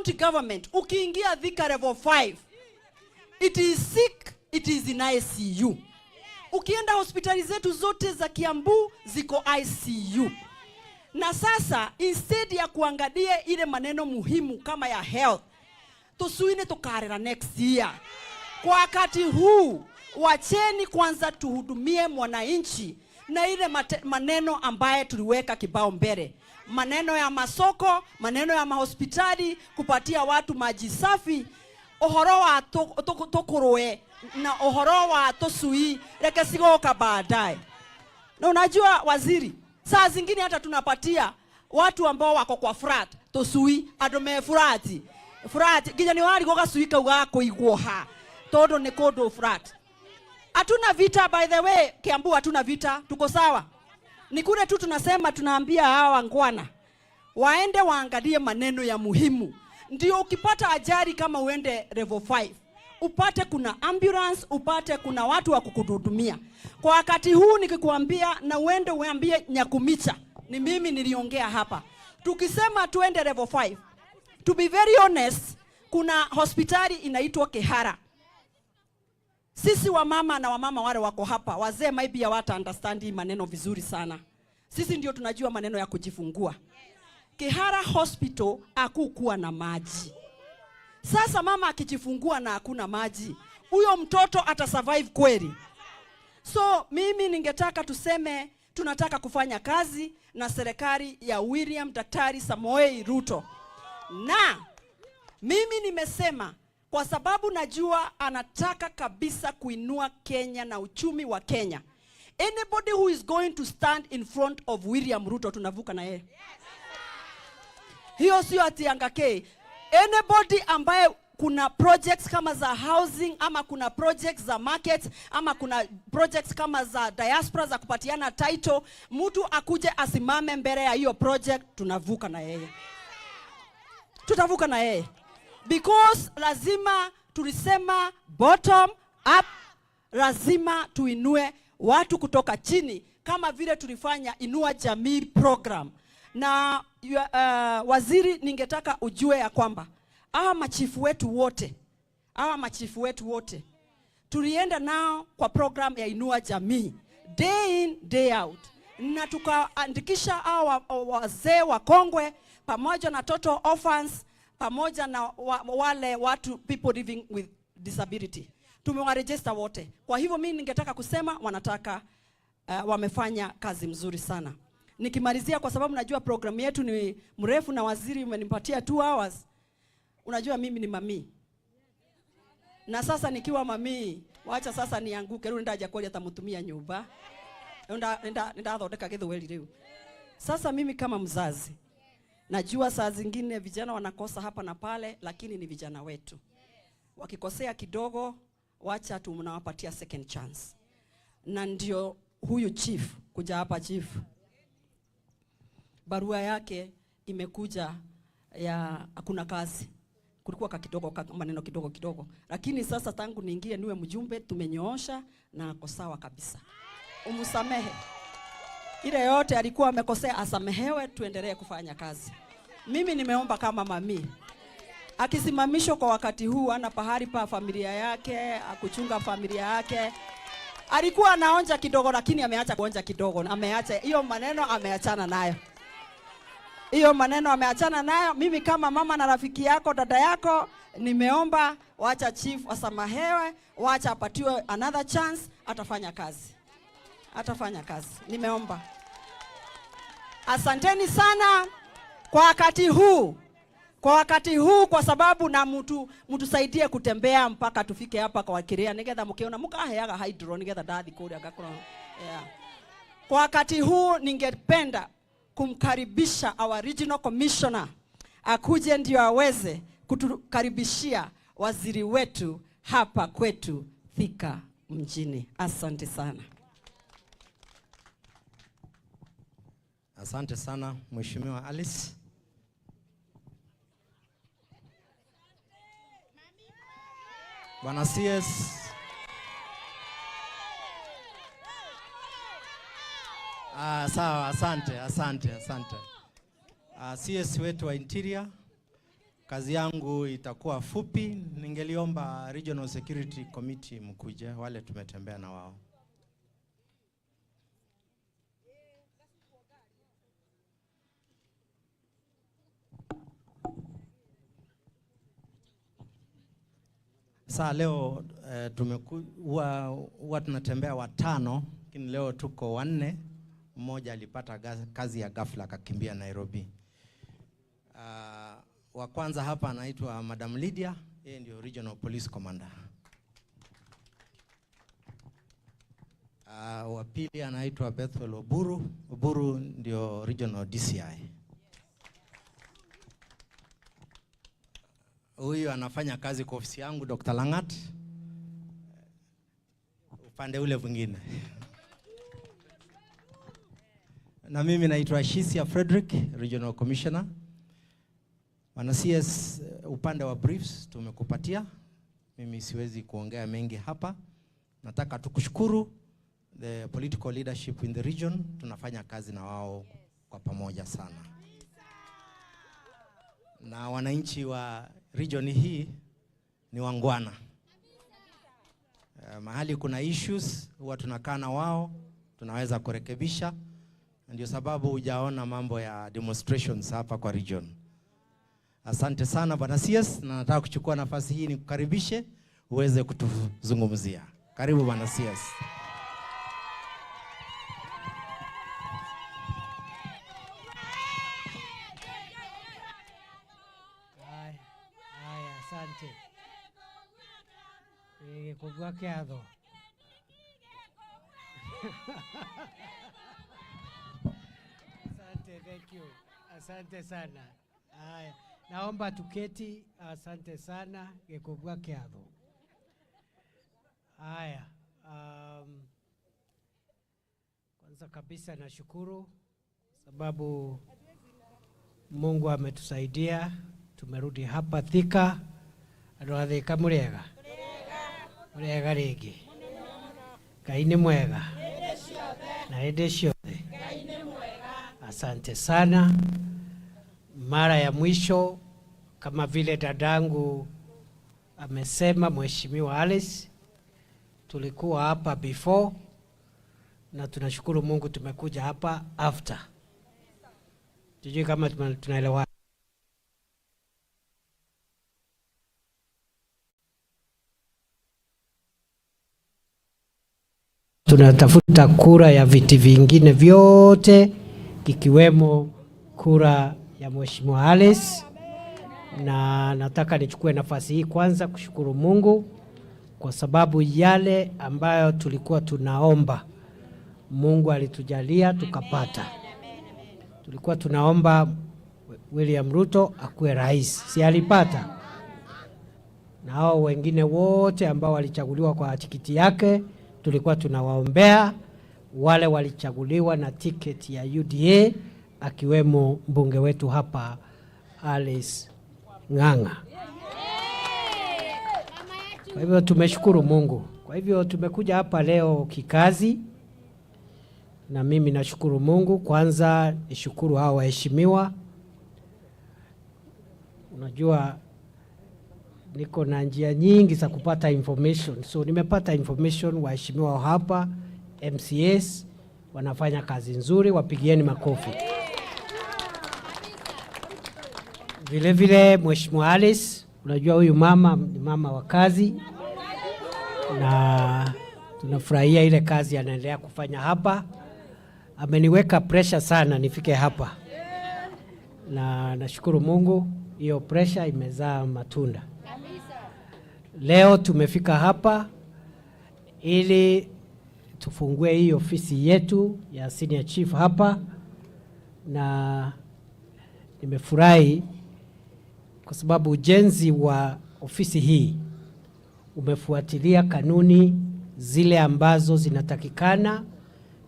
county government, ukiingia Thika level 5, it is sick, it is in ICU. Ukienda hospitali zetu zote za Kiambu ziko ICU. Na sasa instead ya kuangalia ile maneno muhimu kama ya health, tusuine tukarera next year. Kwa wakati huu, wacheni kwanza tuhudumie mwananchi na ile maneno ambaye tuliweka kibao mbele. Maneno ya masoko, maneno ya mahospitali, kupatia watu maji safi, ohoro wa tokuroe na ohoro wa tosui reke sigoka baadaye. Na unajua waziri, saa zingine hata tunapatia watu ambao wako kwa frat tosui adome furati kijani wali goga suika ugako igwoha todo ni kodo frat. Hatuna vita, by the way. Kiambu hatuna vita, tuko sawa. Ni kule tu tunasema, tunaambia hawa ngwana waende waangalie maneno ya muhimu. Ndio ukipata ajali kama uende level 5, upate kuna ambulance, upate kuna watu wa kukuhudumia. Kwa wakati huu nikikuambia na uende uambie Nyakumicha, ni mimi niliongea hapa. Tukisema tuende level 5, to be very honest, kuna hospitali inaitwa Kehara. Sisi wamama na wamama wale wako hapa, wazee maybe hawata understand maneno vizuri sana. Sisi ndio tunajua maneno ya kujifungua. Kehara Hospital hakukuwa na maji. Sasa mama akijifungua na hakuna maji, huyo mtoto ata survive kweli? So mimi ningetaka tuseme tunataka kufanya kazi na serikali ya William Daktari Samoei Ruto. Na mimi nimesema kwa sababu najua anataka kabisa kuinua Kenya na uchumi wa Kenya. Anybody who is going to stand in front of William Ruto tunavuka na yeye. Hiyo sio atiangake. Anybody ambaye kuna projects kama za housing, ama kuna projects za market, ama kuna projects kama za diaspora za kupatiana title, mtu akuje asimame mbele ya hiyo project, tunavuka na yeye. Tutavuka na yeye. Because lazima tulisema bottom up, lazima tuinue watu kutoka chini kama vile tulifanya Inua Jamii program. Na waziri, ningetaka ujue ya kwamba hawa machifu wetu wote tulienda nao kwa program ya Inua Jamii day in day out, na tukaandikisha hawa wazee wakongwe pamoja na total orphans pamoja na wale watu people living with disability. Tumewaregister wote. Kwa hivyo mimi ningetaka kusema wanataka wamefanya kazi mzuri sana. Nikimalizia, kwa sababu najua program yetu ni mrefu na waziri umenipatia 2 hours. Unajua mimi ni mami. Na sasa nikiwa mami, wacha sasa nianguke. Rudi ndaje kweli atamutumia nyumba. Nenda thondeka githweli leo. Sasa mimi kama mzazi, najua saa zingine vijana wanakosa hapa na pale, lakini ni vijana wetu. Wakikosea kidogo, wacha tunawapatia second chance. Na ndio huyu chief kuja hapa, chief barua yake imekuja ya hakuna kazi. Kulikuwa kidogo maneno kidogo. Lakini sasa tangu niingie niwe mjumbe, tumenyoosha na ako sawa kabisa. Umusamehe. Ile yote alikuwa amekosea asamehewe, tuendelee kufanya kazi. Mimi nimeomba kama mami, akisimamishwa kwa wakati huu, ana pahali pa familia yake, akuchunga familia yake. Alikuwa anaonja kidogo, lakini ameacha kuonja kidogo. Ameacha hiyo maneno, ameachana nayo. Hiyo maneno ameachana nayo. Mimi kama mama na rafiki yako, dada yako, nimeomba wacha chief asamahewe, wacha apatiwe another chance, atafanya kazi. Atafanya kazi. Nimeomba. Asanteni sana kwa wakati huu. Kwa sababu na mtu saidie kutembea mpaka tufike hapa kwa Kiria. Nigetha mukiona mukaheaga hydro nigetha ndathi kuria ngakora. Yeah. Kwa wakati huu ningependa kumkaribisha our regional commissioner akuje ndio aweze kutukaribishia waziri wetu hapa kwetu Thika mjini. Asante sana. Asante sana Mheshimiwa Alice. Bwana CS. Sawa, asante. CS wetu wa Interior, Kazi yangu itakuwa fupi. Ningeliomba Regional Security Committee mkuje, wale tumetembea na wao. Saa leo huwa tunatembea watano, lakini leo tuko wanne. Mmoja alipata kazi ya ghafla akakimbia Nairobi. Wa kwanza hapa anaitwa Madam Lydia, yeye ndio Regional Police Commander. Wa pili anaitwa Bethel Oburu. Oburu ndio Regional DCI. Huyu anafanya kazi kwa ofisi yangu Dr. Langat, upande ule mwingine. Na mimi naitwa Shisia Frederick, Regional Commissioner. Bwana CS, upande wa briefs tumekupatia. Mimi siwezi kuongea mengi hapa. Nataka tukushukuru the political leadership in the region. Tunafanya kazi na wao kwa pamoja sana. Na wananchi wa region hii ni wangwana. Mahali kuna issues huwa tunakaa na wao, tunaweza kurekebisha. Ndio sababu hujaona mambo ya demonstrations hapa kwa region. Asante sana Bwana CS, na nataka kuchukua nafasi hii nikukaribishe uweze kutuzungumzia. Karibu Bwana CS. Asante. Kugwa kiadho. Asante, thank you. Asante sana. Haya, naomba tuketi. Asante sana. Kugwa kiadho. Haya, kwanza kabisa nashukuru sababu Mungu ametusaidia. Tumerudi hapa Thika. Aroathika murega. Murega rigi. Ngai ni mwega. Na hende ciothe. Asante sana. Mara ya mwisho kama vile dadangu amesema, Mheshimiwa Alice, tulikuwa hapa before na tunashukuru Mungu tumekuja hapa after. Tujui kama tunaelewa. Tunatafuta kura ya viti vingine vyote ikiwemo kura ya Mheshimiwa Alice, na nataka nichukue nafasi hii kwanza kushukuru Mungu kwa sababu yale ambayo tulikuwa tunaomba Mungu alitujalia tukapata. Tulikuwa tunaomba William Ruto akuwe rais, si alipata? Na hao wengine wote ambao walichaguliwa kwa tikiti yake tulikuwa tunawaombea. Wale walichaguliwa na tiketi ya UDA akiwemo mbunge wetu hapa Alice Ng'ang'a. Kwa hivyo tumeshukuru Mungu. Kwa hivyo tumekuja hapa leo kikazi, na mimi nashukuru Mungu. Kwanza nishukuru hao waheshimiwa. Unajua niko na njia nyingi za kupata information. So nimepata information, waheshimiwa hapa MCS wanafanya kazi nzuri, wapigieni makofi. Vile vile Mheshimiwa Alice, unajua huyu mama ni mama wa kazi, na tunafurahia ile kazi anaendelea kufanya hapa. Ameniweka pressure sana nifike hapa, na nashukuru Mungu hiyo pressure imezaa matunda. Leo tumefika hapa ili tufungue hii ofisi yetu ya senior chief hapa, na nimefurahi kwa sababu ujenzi wa ofisi hii umefuatilia kanuni zile ambazo zinatakikana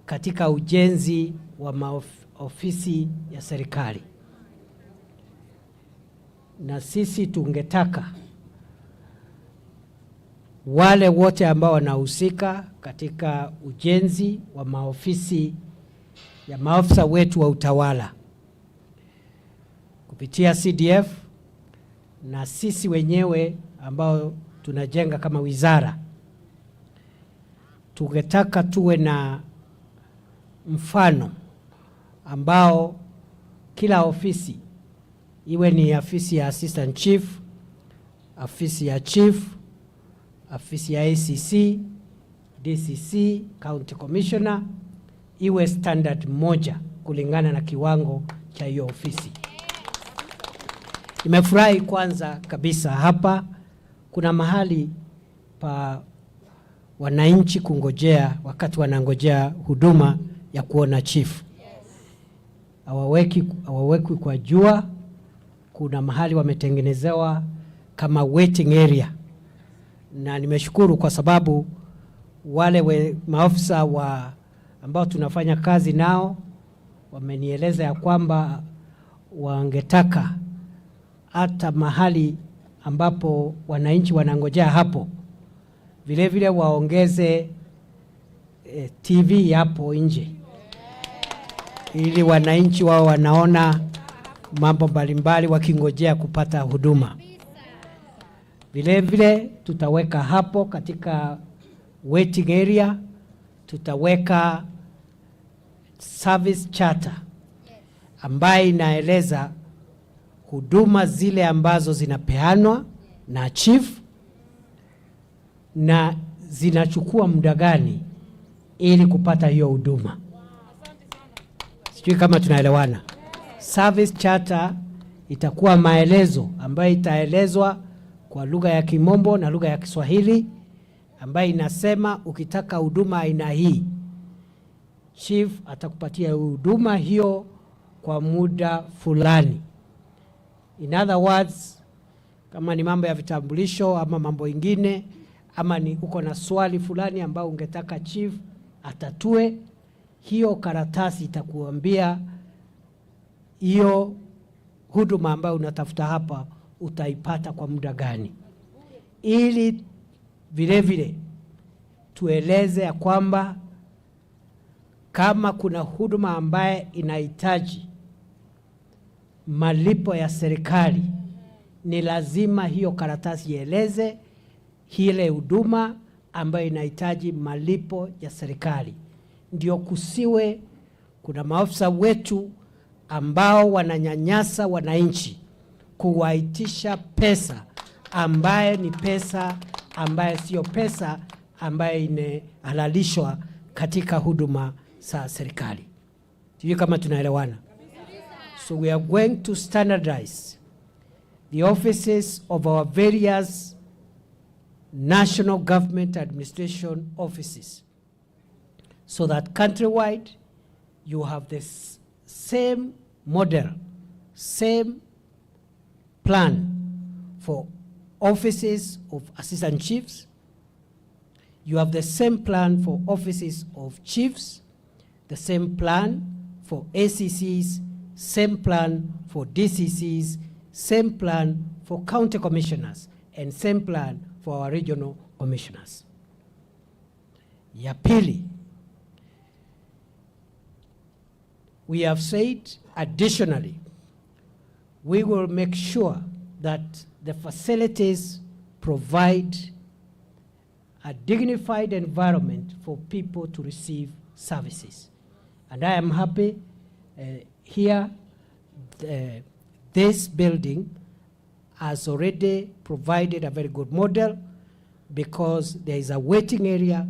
katika ujenzi wa ofisi ya serikali. Na sisi tungetaka wale wote ambao wanahusika katika ujenzi wa maofisi ya maafisa wetu wa utawala kupitia CDF na sisi wenyewe ambao tunajenga kama wizara, tungetaka tuwe na mfano ambao kila ofisi, iwe ni afisi ya assistant chief, afisi ya chief, afisi ya ACC, DCC, county commissioner, iwe standard moja kulingana na kiwango cha hiyo ofisi. Nimefurahi kwanza kabisa hapa kuna mahali pa wananchi kungojea wakati wanangojea huduma ya kuona chief. Hawaweki kwa jua. Kuna mahali wametengenezewa kama waiting area, na nimeshukuru kwa sababu wale maafisa ambao tunafanya kazi nao wamenieleza ya kwamba wangetaka hata mahali ambapo wananchi wanangojea hapo vile vile waongeze TV hapo nje, ili wananchi wao wanaona mambo mbalimbali wakingojea kupata huduma. Vile vile tutaweka hapo katika waiting area, tutaweka service charter ambayo inaeleza huduma zile ambazo zinapeanwa na chief na zinachukua muda gani ili kupata hiyo huduma. Sijui kama tunaelewana. Service charter itakuwa maelezo ambayo itaelezwa kwa lugha ya Kimombo na lugha ya Kiswahili, ambayo inasema ukitaka huduma aina hii, chief atakupatia huduma hiyo kwa muda fulani. In other words, kama ni mambo ya vitambulisho ama mambo ingine, ama ni uko na swali fulani ambao ungetaka chief atatue, hiyo karatasi itakuambia hiyo huduma ambayo unatafuta hapa utaipata kwa muda gani, ili vile vile tueleze ya kwamba kama kuna huduma ambaye inahitaji malipo ya serikali, ni lazima hiyo karatasi ieleze ile huduma ambayo inahitaji malipo ya serikali. Ndio kusiwe kuna maafisa wetu ambao wananyanyasa wananchi kuwaitisha pesa ambaye ni pesa ambaye sio pesa ambaye imehalalishwa katika huduma za serikali. Sijui kama tunaelewana. So we are going to standardize the offices of our various national government administration offices so that countrywide you have this same model, same plan for offices of assistant chiefs. You have the same plan for offices of chiefs, the same plan for ACCs, same plan for DCCs, same plan for county commissioners, and same plan for our regional commissioners. Ya pili, we have said additionally, we will make sure that the facilities provide a dignified environment for people to receive services. And I am happy here, this building has already provided a very good model, because there is a waiting area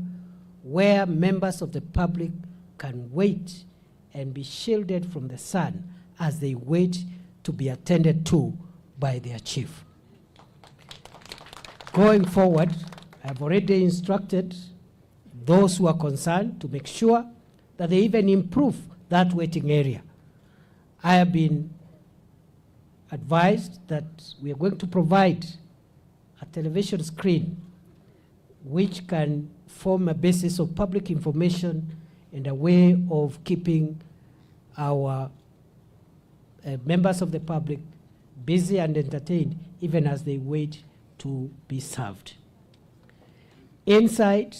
where members of the public can wait and be shielded from the sun as they wait to be attended to by their chief. Going forward, I have already instructed those who are concerned to make sure that they even improve that waiting area. I have been advised that we are going to provide a television screen which can form a basis of public information and a way of keeping our members of the public busy and entertained even as they wait to be served. Inside,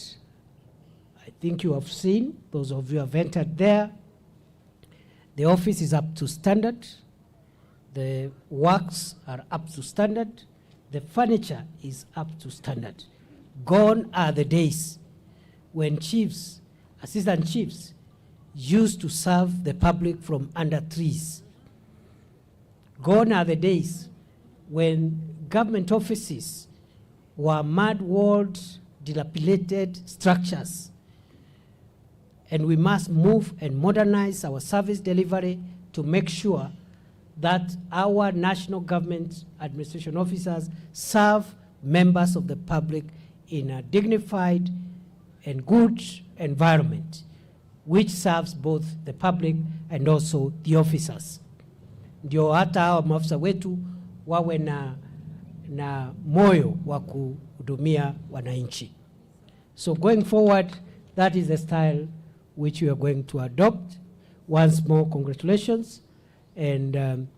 I think you have seen, those of you who have entered there, the office is up to standard. The works are up to standard. The furniture is up to standard. Gone are the days when chiefs, assistant chiefs, used to serve the public from under trees. Gone are the days when government offices were mud-walled, dilapidated structures. And we must move and modernize our service delivery to make sure that our national government administration officers serve members of the public in a dignified and good environment, which serves both the public and also the officers. Ndio hata hawa maafisa wetu wawe na moyo wa kuhudumia wananchi. So going forward, that is the style which we are going to adopt. Once more, congratulations. And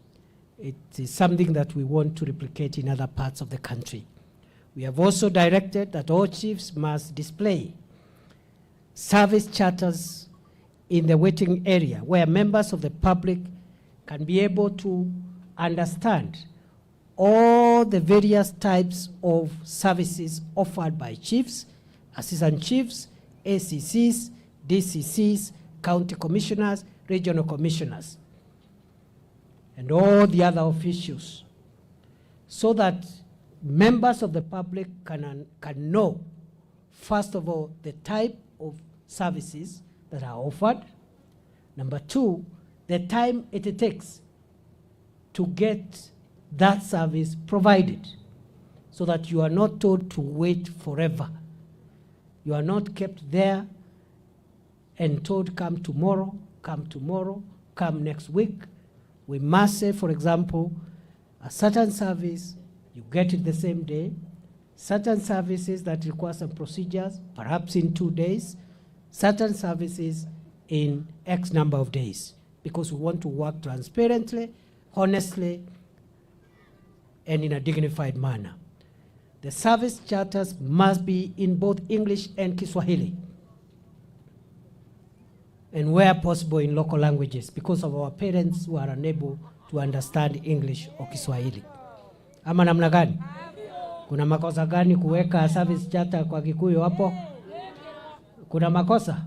it is something that we want to replicate in other parts of the country. We have also directed that all chiefs must display service charters in the waiting area where members of the public can be able to understand all the various types of services offered by chiefs, assistant chiefs, ACCs, DCCs, county commissioners, regional commissioners, and all the other officials, so that members of the public can know, first of all, the type of services that are offered. Number two, the time it takes to get that service provided, so that you are not told to wait forever. You are not kept there and told come tomorrow, come next week. We must say, for example, a certain service, you get it the same day. Certain services that require some procedures, perhaps in 2 days. Certain services in X number of days, because we want to work transparently, honestly, and in a dignified manner. The service charters must be in both English and Kiswahili, and where possible in local languages, because of our parents who are unable to understand English or Kiswahili. Ama namna gani? Kuna makosa gani kuweka service charter kwa Kikuyu hapo? Kuna makosa?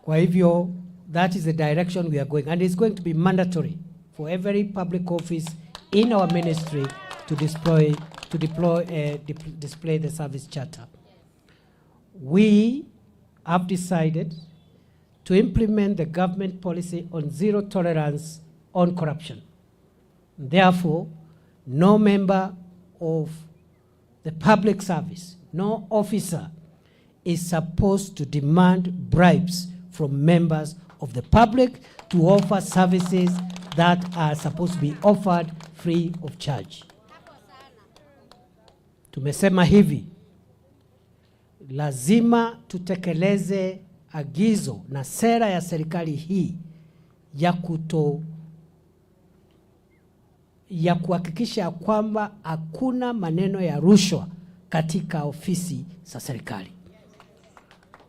Kwa hivyo, that is the direction we are going, and it's going to be mandatory for every public office in our display the service charter. We have decided to implement the government policy on zero tolerance on corruption. Therefore, no member of the public service, no officer is supposed to demand bribes from members of the public to offer services that are supposed to be offered free of charge. Tumesema hivi, lazima tutekeleze agizo na sera ya serikali hii ya kuhakikisha kwamba hakuna maneno ya rushwa katika ofisi za serikali.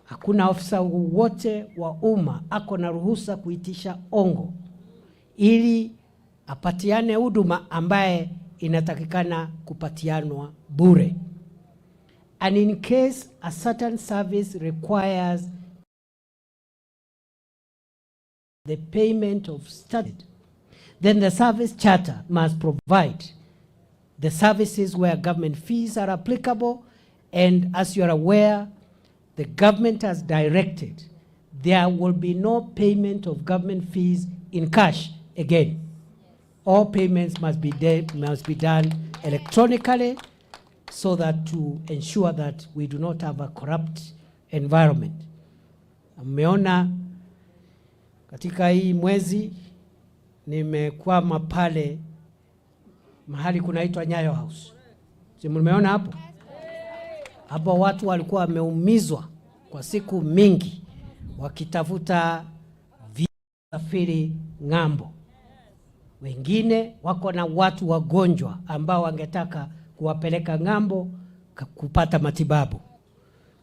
Hakuna ofisa wote wa umma ako na ruhusa kuitisha ongo ili apatiane huduma ambaye inatakikana kupatianwa bure. And in case a certain service requires the payment of study, then the service charter must provide the services where government fees are applicable. And as you are aware, the government has directed there will be no payment of government fees in cash again. All payments must be done electronically, so that to ensure that we do not have a corrupt environment. Mmeona katika hii mwezi nimekwama pale mahali kunaitwa Nyayo House. Si mmeona hapo? Hapo watu walikuwa wameumizwa kwa siku mingi wakitafuta visafiri ng'ambo. Wengine wako na watu wagonjwa ambao wangetaka kuwapeleka ng'ambo kupata matibabu.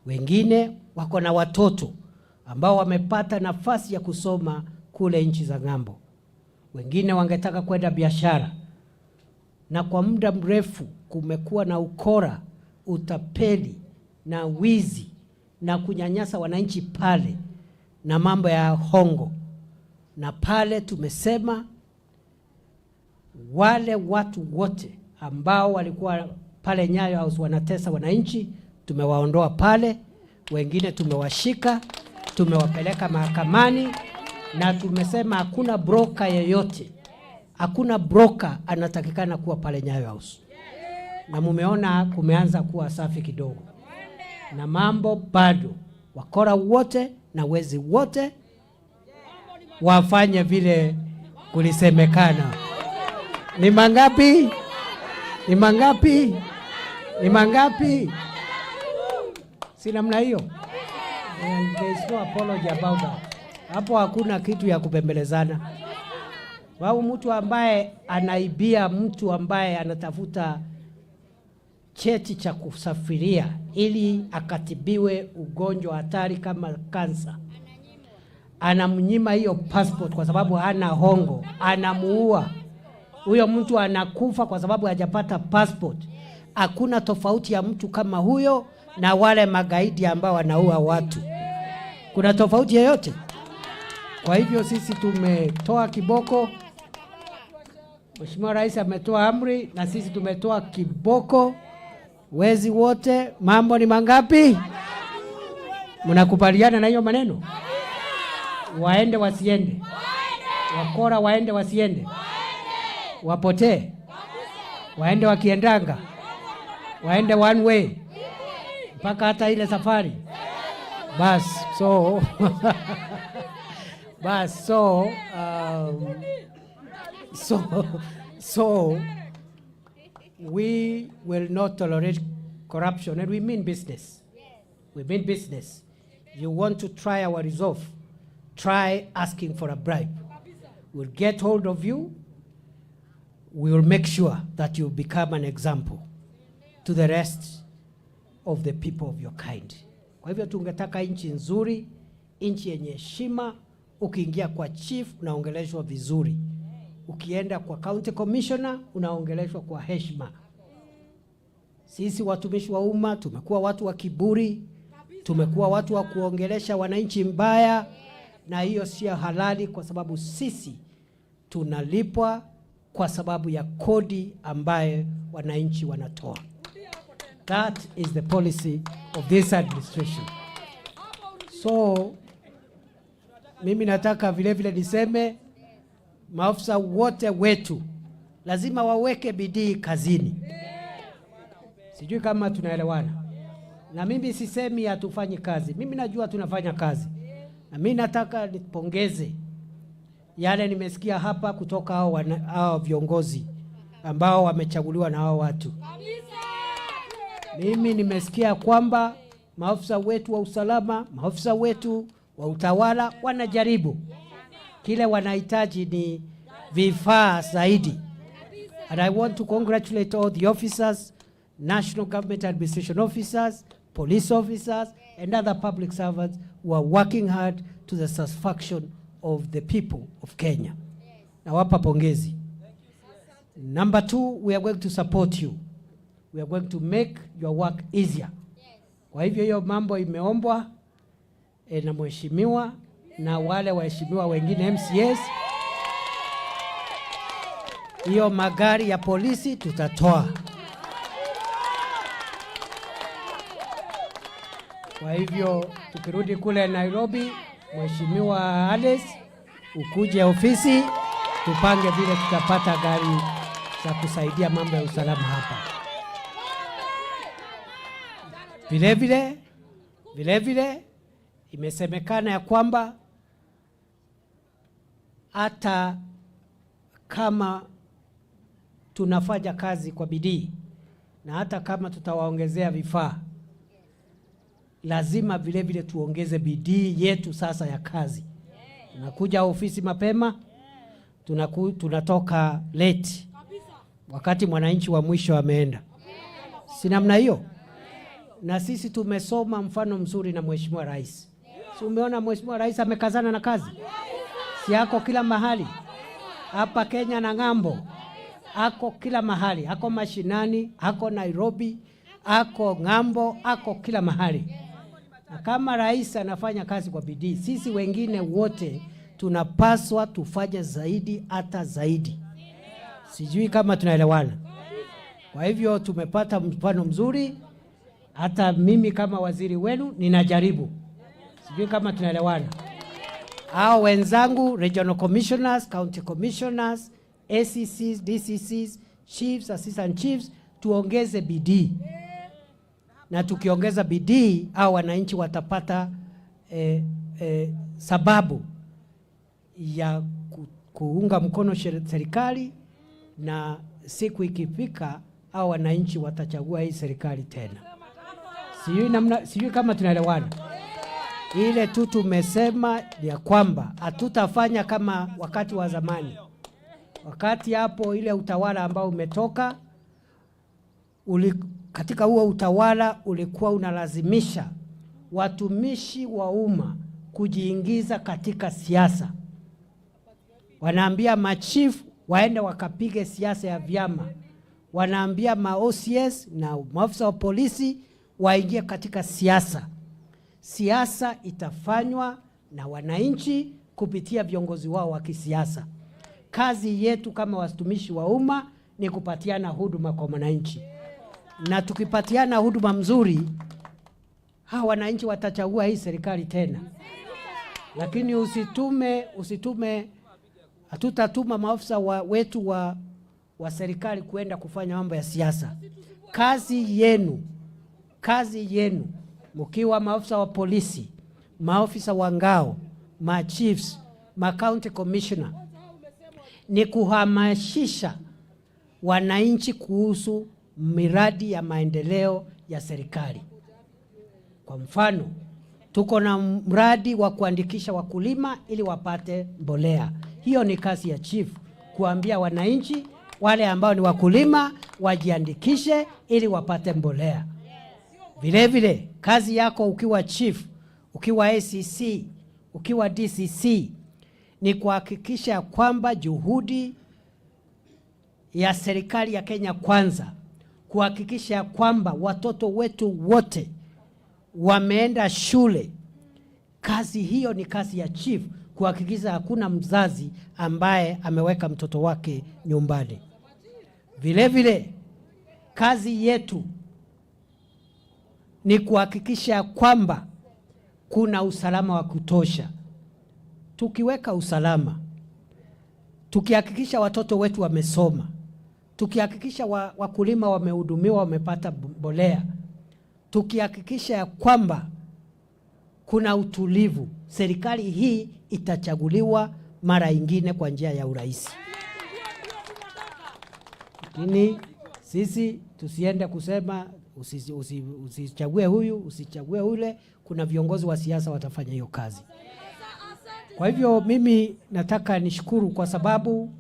Wengine wako na watoto ambao wamepata nafasi ya kusoma kule nchi za ng'ambo. wengine wangetaka kwenda biashara, na kwa muda mrefu kumekuwa na ukora, utapeli na wizi na kunyanyasa wananchi pale na mambo ya hongo. Na pale tumesema wale watu wote ambao walikuwa pale Nyayo House wanatesa wananchi, tumewaondoa pale. Wengine tumewashika, tumewapeleka mahakamani, na tumesema hakuna broker yeyote, hakuna broker anatakikana kuwa pale Nyayo House. Na mumeona kumeanza kuwa safi kidogo, na mambo bado. Wakora wote na wezi wote wafanye vile kulisemekana. Ni mangapi? Ni mangapi? Ni mangapi? Si namna hiyo. And there is no apology about that. Hapo hakuna kitu ya kupembelezana. Wao mtu ambaye anaibia mtu ambaye anatafuta cheti cha kusafiria ili akatibiwe ugonjwa hatari kama kansa, anamnyima hiyo passport kwa sababu hana hongo, anamuua. Huyo mtu anakufa kwa sababu hajapata passport. Hakuna tofauti ya mtu kama huyo na wale magaidi ambao wanaua watu. Kuna tofauti yoyote? Kwa hivyo sisi tumetoa kiboko. Mheshimiwa Rais ametoa amri na sisi tumetoa kiboko. Wezi wote, mambo ni mangapi? Mnakubaliana na hiyo maneno? Waende wasiende? Wakora waende wasiende? Wapotee? Waende wakiendanga? Waende one way? Mpaka hata ile safari? Bas, so bas, so we will not tolerate corruption, and we mean business. We mean business. You want to try our resolve, try asking for a bribe. We'll get hold of you. We will make sure that you become an example to the rest of the people of your kind. Kwa hivyo tungetaka nchi nzuri, nchi yenye heshima. Ukiingia kwa chief unaongeleshwa vizuri. Ukienda kwa county commissioner unaongeleshwa kwa heshima. Sisi watumishi wa umma tumekuwa watu wa kiburi, tumekuwa watu wa kuongelesha wananchi mbaya, na hiyo sio halali, kwa sababu sisi tunalipwa kwa sababu ya kodi ambaye wananchi wanatoa. That is the policy of this administration. So mimi nataka vile vile niseme maafisa wote wetu lazima waweke bidii kazini. Sijui kama tunaelewana. Na mimi sisemi hatufanyi kazi. Mimi najua tunafanya kazi. Na mimi nataka nipongeze yale nimesikia hapa kutoka hao viongozi ambao wamechaguliwa na hao watu. Mimi nimesikia kwamba maafisa wetu wa usalama, maafisa wetu wa utawala wanajaribu. Kile wanahitaji ni vifaa zaidi. And I want to congratulate all the officers, national government administration officers, police officers, and other public servants who are working hard to the satisfaction of the people of Kenya. Nawapa pongezi. Number 2, we are going to support you. We are going to make your work easier. Kwa hivyo hiyo mambo imeombwa na mheshimiwa na wale waheshimiwa wengine MCAs. Hiyo magari ya polisi tutatoa. Kwa hivyo tukirudi kule Nairobi, Mheshimiwa Alice, ukuje ofisi tupange vile tutapata gari za kusaidia mambo ya usalama hapa. Vile vile imesemekana ya kwamba hata kama tunafanya kazi kwa bidii na hata kama tutawaongezea vifaa, lazima vile vile tuongeze bidii yetu sasa ya kazi. Tunakuja ofisi mapema, tunatoka late wakati mwananchi wa mwisho ameenda. Si namna hiyo? Na sisi tumesoma mfano mzuri na Mheshimiwa Rais. Si umeona Mheshimiwa Rais amekazana na kazi? Si yako kila mahali. hapa Kenya na ng'ambo. Ako kila mahali, ako mashinani, ako Nairobi, ako ng'ambo, ako kila mahali. Na kama rais anafanya kazi kwa bidii, sisi wengine wote tunapaswa tufanye zaidi, hata zaidi. Sijui kama tunaelewana. Kwa hivyo tumepata mfano mzuri. Hata mimi kama waziri wenu ninajaribu. Sijui kama tunaelewana. Hao wenzangu, regional commissioners, county commissioners, ACCs, DCCs, chiefs, assistant chiefs, tuongeze bidii. Na tukiongeza bidii, hao wananchi watapata sababu ya kuunga mkono serikali, na siku ikifika hao wananchi watachagua hii serikali tena. Sijui kama tunaelewana. Ile tu tumesema ya kwamba hatutafanya kama wakati wa zamani. Wakati hapo ile utawala ambao umetoka, katika huo utawala ulikuwa unalazimisha watumishi wa umma kujiingiza katika siasa. Wanaambia machief waende wakapige siasa ya vyama. Wanaambia ma-OCS na maafisa wa polisi waingie katika siasa. Siasa itafanywa na wananchi kupitia viongozi wao wa kisiasa. Kazi yetu kama watumishi wa umma ni kupatiana huduma kwa wananchi. Na tukipatiana huduma mzuri, hawa wananchi watachagua hii serikali tena. Lakini usitume hatutatuma maafisa wetu wa serikali kuenda kufanya mambo ya siasa. Kazi yenu mkiwa maafisa wa polisi, maafisa wa ngao, ma-chiefs, ma-county commissioner, ni kuhamasisha wananchi kuhusu miradi ya maendeleo ya serikali. Kwa mfano, tuko na mradi wa kuandikisha wakulima ili wapate mbolea. Hiyo ni kazi ya chief, kuambia wananchi wale ambao ni wakulima wajiandikishe ili wapate mbolea. Vile vile, kazi yako ukiwa chief, ukiwa ACC, ukiwa DCC, ni kuhakikisha kwamba juhudi ya serikali ya Kenya Kwanza, kuhakikisha kwamba watoto wetu wote wameenda shule. Kazi hiyo ni kazi ya chief, kuhakikisha hakuna mzazi ambaye ameweka mtoto wake nyumbani. Vile vile, kazi yetu ni kuhakikisha kwamba kuna usalama wa kutosha. Tukiweka usalama, tukihakikisha watoto wetu wamesoma, tukihakikisha wakulima wamehudumiwa, wamepata mbolea, tukihakikisha kwamba kuna utulivu, serikali hii itachaguliwa mara ingine kwa njia ya urahisi. Lakini sisi tusiende kusema usichague huyu, usichague ule. Kuna viongozi wa siasa watafanya hiyo kazi. Kwa hivyo mimi nataka nishukuru kwa sababu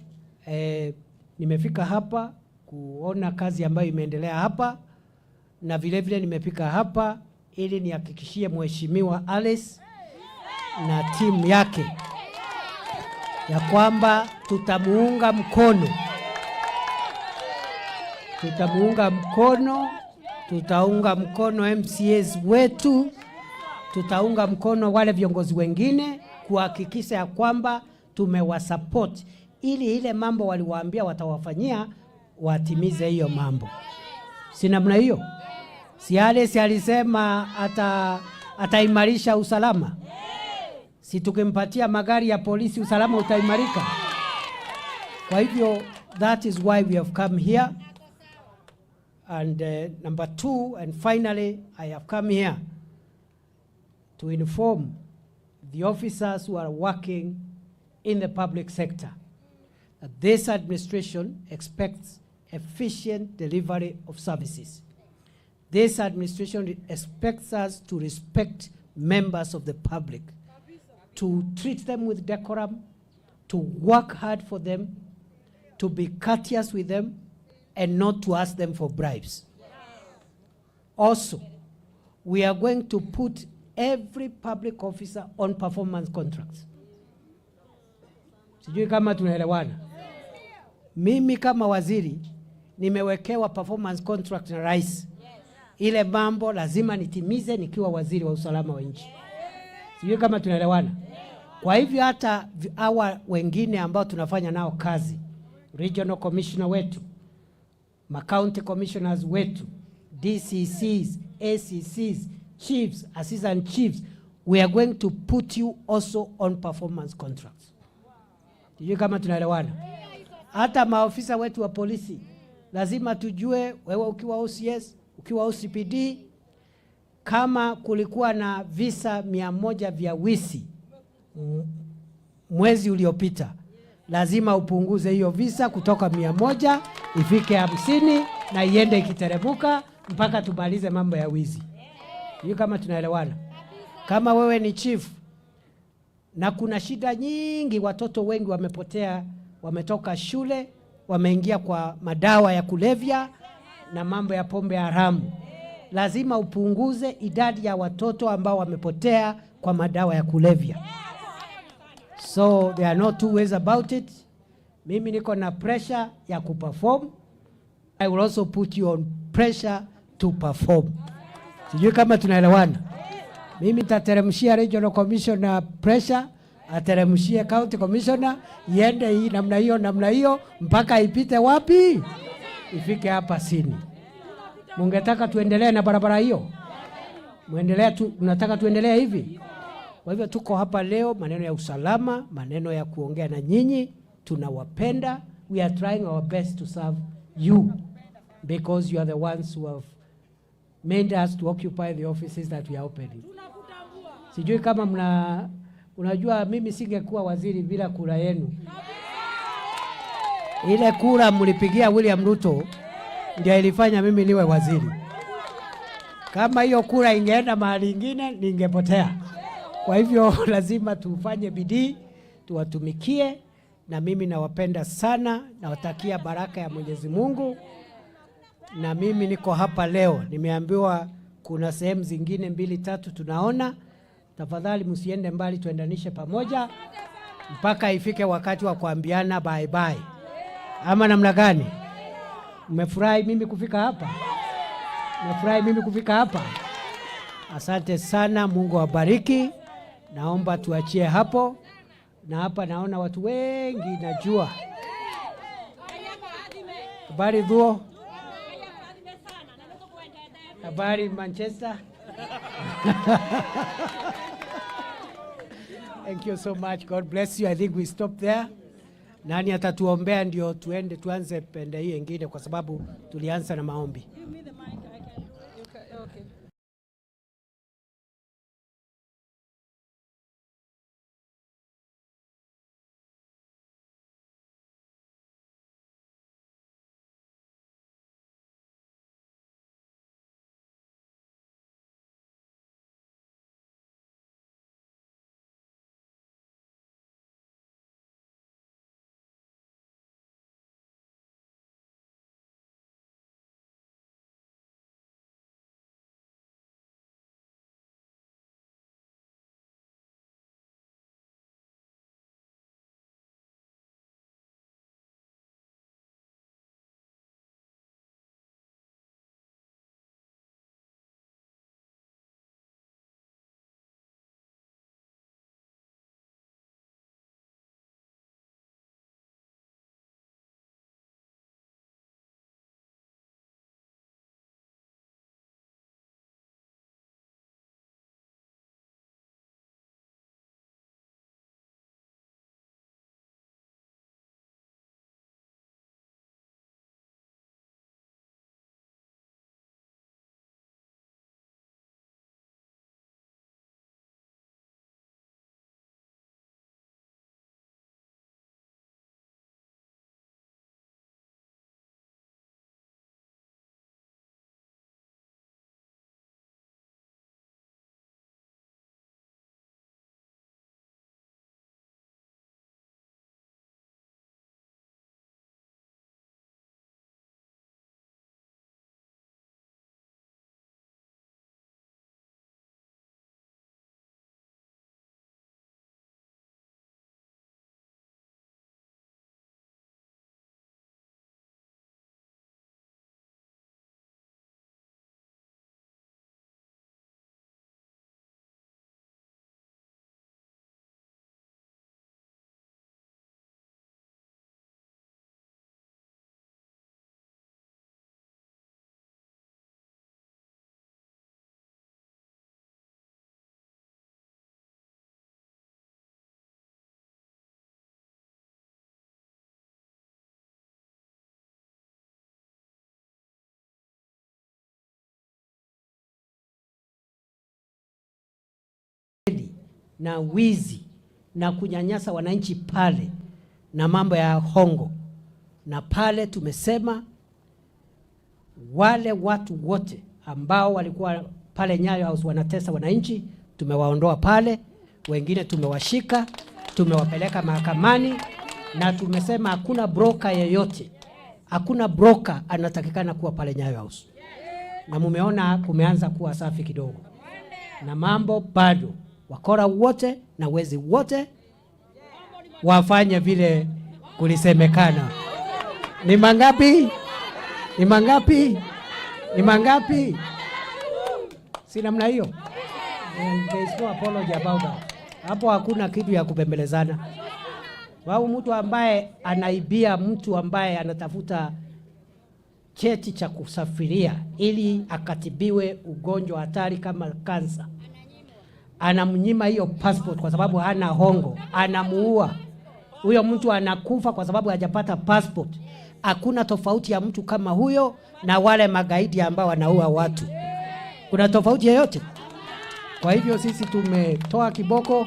nimefika hapa kuona kazi ambayo imeendelea hapa, na vile vile nimefika hapa ili nihakikishie Mheshimiwa Alice na timu yake ya kwamba tutamuunga mkono. Tutaunga mkono MCAs wetu, tutaunga mkono wale viongozi wengine kuhakikisha ya kwamba tumewasupport ili ile mambo waliwaambia watawafanyia watimize hiyo mambo. Si namna hiyo? Si alisema ataimarisha usalama? Si tukimpatia magari ya polisi usalama utaimarika? Kwa hivyo that is why we have come here. And number 2, and finally, I have come here to inform the officers who are working in the public sector that this administration expects efficient delivery of services. This administration expects us to respect members of the public, to treat them with decorum, to work hard for them, to be courteous with them, and not to ask them for bribes. Also, we are going to put every public officer on performance contracts. Sijui kama tunaelewana. Mimi kama waziri nimewekewa performance contract na rais. Ile mambo lazima nitimize nikiwa waziri wa usalama wa nchi. Sijui kama tunaelewana. Kwa hivyo hata hawa wengine ambao tunafanya nao kazi, regional commissioner wetu, county commissioners wetu, DCCs, ACCs, chiefs, assistant chiefs, we are going to put you also on performance contracts. Sijui kama tunaelewana. Hata maofisa wetu wa polisi lazima tujue, wewe ukiwa OCS, ukiwa OCPD, kama kulikuwa na visa 100 vya wizi mwezi uliopita, lazima upunguze hiyo visa kutoka 100 ifike 50 na iende ikiteremuka mpaka tumalize mambo ya wizi. Hiyo kama tunaelewana. Kama wewe ni chief na kuna shida nyingi, watoto wengi wamepotea, wametoka shule, wameingia kwa madawa ya kulevya na mambo ya pombe haramu, lazima upunguze idadi ya watoto ambao wamepotea kwa madawa ya kulevya. So there are no two ways about it. Mimi niko na pressure ya kuperform. I will also put you on pressure to perform. Sijui kama tunaelewana. Mimi nitateremshia regional commissioner pressure, ateremshie county commissioner, iende hii namna hiyo mpaka ipite wapi? Ifike hapa sini. Mungetaka tuendelee na barabara hiyo? Tunataka tuendelee hivi? Kwa hivyo tuko hapa leo, maneno ya usalama, maneno ya kuongea na nyinyi, tunawapenda. We are trying our best to serve you because you are the ones who have made us to occupy the offices that we are opening. Sijui kama unajua mimi singekuwa waziri bila kura yenu. Ile kura mlipigia William Ruto ndio ilifanya mimi niwe waziri. Kama hiyo kura ingeenda mahali ingine ningepotea. Kwa hivyo lazima tufanye bidii, tuwatumikie, na mimi nawapenda sana, nawatakia baraka ya Mwenyezi Mungu. Na mimi niko hapa leo, nimeambiwa kuna sehemu zingine 2-3 tunaona. Tafadhali msiende mbali, tuendanishe pamoja mpaka ifike wakati wa kuambiana bye bye. Ama namna gani? Mmefurahi mimi kufika hapa? Mmefurahi mimi kufika hapa? Asante sana, Mungu awabariki. Naomba tuachie hapo. Na hapa naona watu wengi najua. Habari Dhuo? Habari Manchester? Thank you so much. God bless you. I think we stop there. Nani atatuombea ndio tuanze pende hii nyingine kwa sababu tulianza na maombi. na wizi na kunyanyasa wananchi pale na mambo ya hongo. Na pale tumesema wale watu wote ambao walikuwa pale Nyayo House wanatesa wananchi, tumewaondoa pale, wengine tumewashika, tumewapeleka mahakamani, na tumesema hakuna broker yeyote, hakuna broker anatakikana kuwa pale Nyayo House. Na mumeona kumeanza kuwa safi kidogo. Na mambo bado, wakora wote na wezi wote wafanye vile kulisemekana. Ni mangapi? Ni mangapi? Ni mangapi? Si namna hiyo. And there is no apology about that. Hapo hakuna kitu ya kupembelezana. Wao mtu ambaye anaibia mtu ambaye anatafuta cheti cha kusafiria ili akatibiwe ugonjwa hatari kama kansa, anamnyima hiyo passport kwa sababu hana hongo, anamuua. Huyo mtu anakufa kwa sababu hajapata passport. Hakuna tofauti ya mtu kama huyo na wale magaidi ambao wanaua watu. Kuna tofauti yoyote? Kwa hivyo sisi tumetoa kiboko.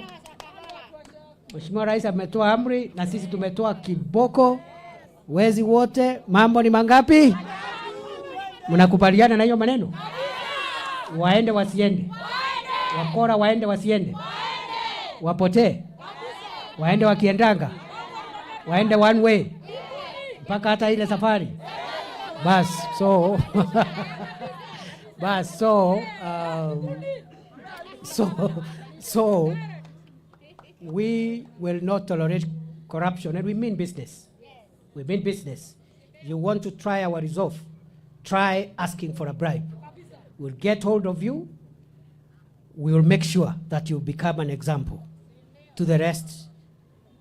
Mheshimiwa Rais ametoa amri na sisi tumetoa kiboko. Wezi wote, mambo ni mangapi? Mnakubaliana na hiyo maneno? Waende wasiende? Wakora waende wasiende? Wapotee? Waende wakiendanga? Waende one way? Mpaka hata ile safari? Bas, so bas, so we will not tolerate corruption, and we mean business. We mean business. You want to try our resolve, try asking for a bribe. We'll get hold of you. We will make sure that you become an example to the rest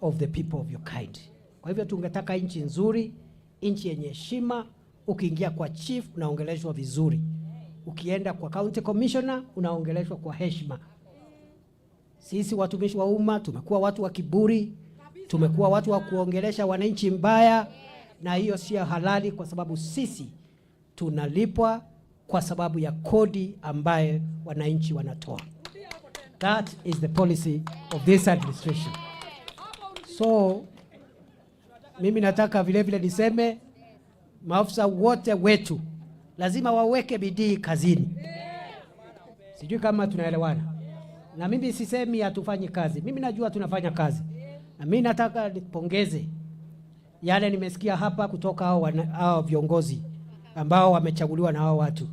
of the people of your kind. Kwa hivyo tungetaka nchi nzuri, nchi yenye heshima. Ukiingia kwa chief unaongeleshwa vizuri. Ukienda kwa county commissioner unaongeleshwa kwa heshima. Sisi watumishi wa umma tumekuwa watu wa kiburi, tumekuwa watu wa kuongelesha wananchi mbaya, na hiyo sio halali kwa sababu sisi tunalipwa kwa sababu ya kodi ambaye wananchi wanatoa. That is the policy of this administration. So mimi nataka vile vile niseme maafisa wote wetu lazima waweke bidii kazini. Sijui kama tunaelewana. Na mimi sisemi hatufanyi kazi. Mimi najua tunafanya kazi. Na mimi nataka nipongeze yale nimesikia hapa kutoka hao viongozi ambao wamechaguliwa na hao watu.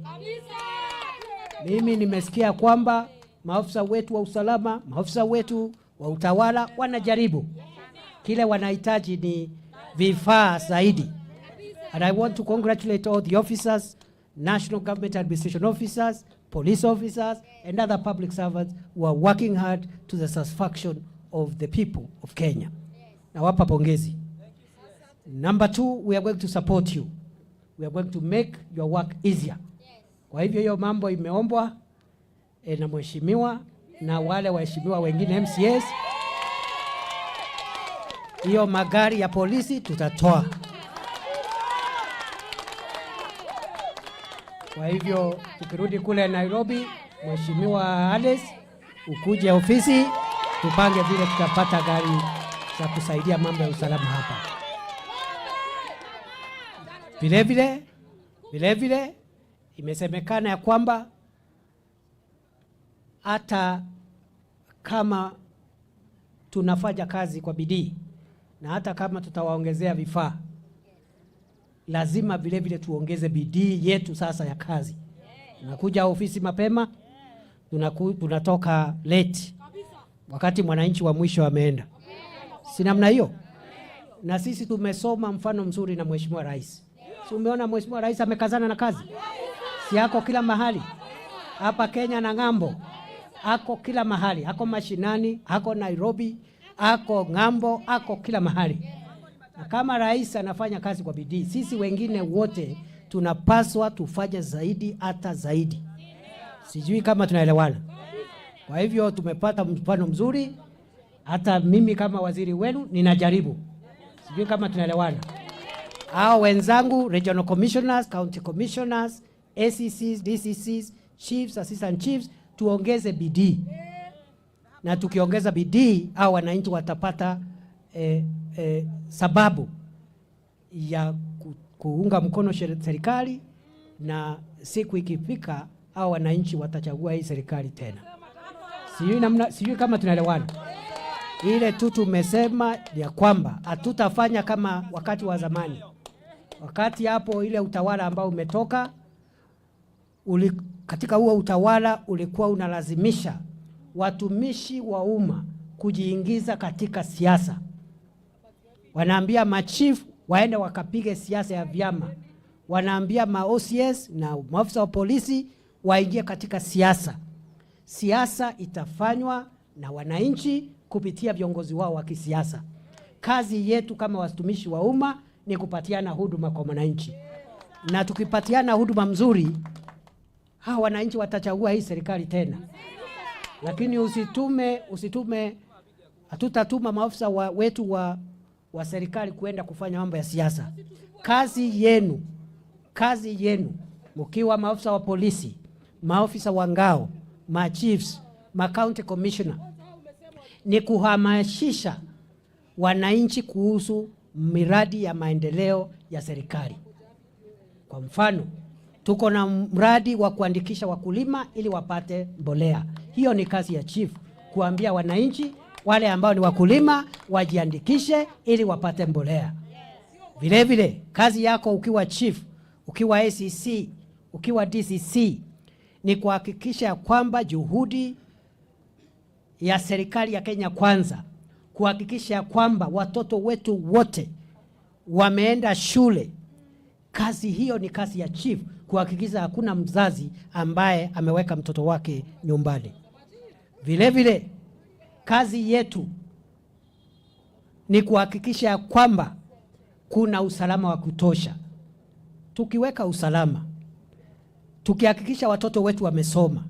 Mimi nimesikia kwamba maafisa wetu wa usalama, maafisa wetu wa utawala wanajaribu. Kile wanahitaji ni vifaa zaidi. And I want to congratulate all the officers, national government administration officers, police officers, and other public servants who are working hard to the satisfaction of the people of Kenya. Nawapa pongezi. Number 2, we are going to support you. We are going to make your work easier. Kwa hivyo hiyo mambo imeombwa na mheshimiwa na wale waheshimiwa wengine MCAs. Hiyo magari ya polisi tutatoa. Kwa hivyo tukirudi kule Nairobi, Mheshimiwa Alice, ukuje ofisi tupange vile tutapata gari za kusaidia mambo ya usalama hapa. Vile vile imesemekana ya kwamba hata kama tunafanya kazi kwa bidii na hata kama tutawaongezea vifaa, lazima vile vile tuongeze bidii yetu sasa ya kazi. Tunakuja ofisi mapema, tunatoka late wakati mwananchi wa mwisho ameenda. Si namna hiyo? Na sisi tumesoma mfano mzuri na Mheshimiwa Rais. Si umeona Mheshimiwa Rais amekazana na kazi? Si yako kila mahali. Hapa Kenya na ngambo. Ako kila mahali. Ako mashinani, ako Nairobi, ako ngambo, ako kila mahali. Na kama rais anafanya kazi kwa bidii, sisi wengine wote tunapaswa tufanye zaidi hata zaidi. Sijui kama tunaelewana. Kwa hivyo tumepata mfano mzuri. Hata mimi kama waziri wenu ninajaribu. Sijui kama tunaelewana. Hao wenzangu, regional commissioners, county commissioners, ACCs, DCCs, chiefs, assistant chiefs, tuongeze bidii. na tukiongeza bidii au wananchi watapata sababu ya kuunga mkono serikali, na siku ikifika au wananchi watachagua hii serikali tena. Sijui kama tunaelewana. Ile tu tumesema ya kwamba hatutafanya kama wakati wa zamani. Wakati hapo ile utawala ambao umetoka, katika huo utawala ulikuwa unalazimisha watumishi wa umma kujiingiza katika siasa. Wanaambia machief waende wakapige siasa ya vyama. Wanaambia ma-OCS na maafisa wa polisi waingie katika siasa. Siasa itafanywa na wananchi kupitia viongozi wao wa kisiasa. Kazi yetu kama watumishi wa umma ni kupatiana huduma kwa wananchi. Na tukipatiana huduma mzuri, hawa wananchi watachagua hii serikali tena. Lakini usitume hatutatuma maafisa wetu wa serikali kuenda kufanya mambo ya siasa. Kazi yenu mkiwa maafisa wa polisi, maafisa wa ngao, ma-chiefs, ma-county commissioner, ni kuhamasisha wananchi kuhusu miradi ya maendeleo ya serikali. Kwa mfano, tuko na mradi wa kuandikisha wakulima ili wapate mbolea. Hiyo ni kazi ya chief, kuambia wananchi wale ambao ni wakulima wajiandikishe ili wapate mbolea. Vile vile, kazi yako ukiwa chief, ukiwa ACC, ukiwa DCC, ni kuhakikisha kwamba juhudi ya serikali ya Kenya Kwanza, kuhakikisha kwamba watoto wetu wote wameenda shule. Kazi hiyo ni kazi ya chief, kuhakikisha hakuna mzazi ambaye ameweka mtoto wake nyumbani. Vile vile, kazi yetu ni kuhakikisha kwamba kuna usalama wa kutosha. Tukiweka usalama, tukihakikisha watoto wetu wamesoma,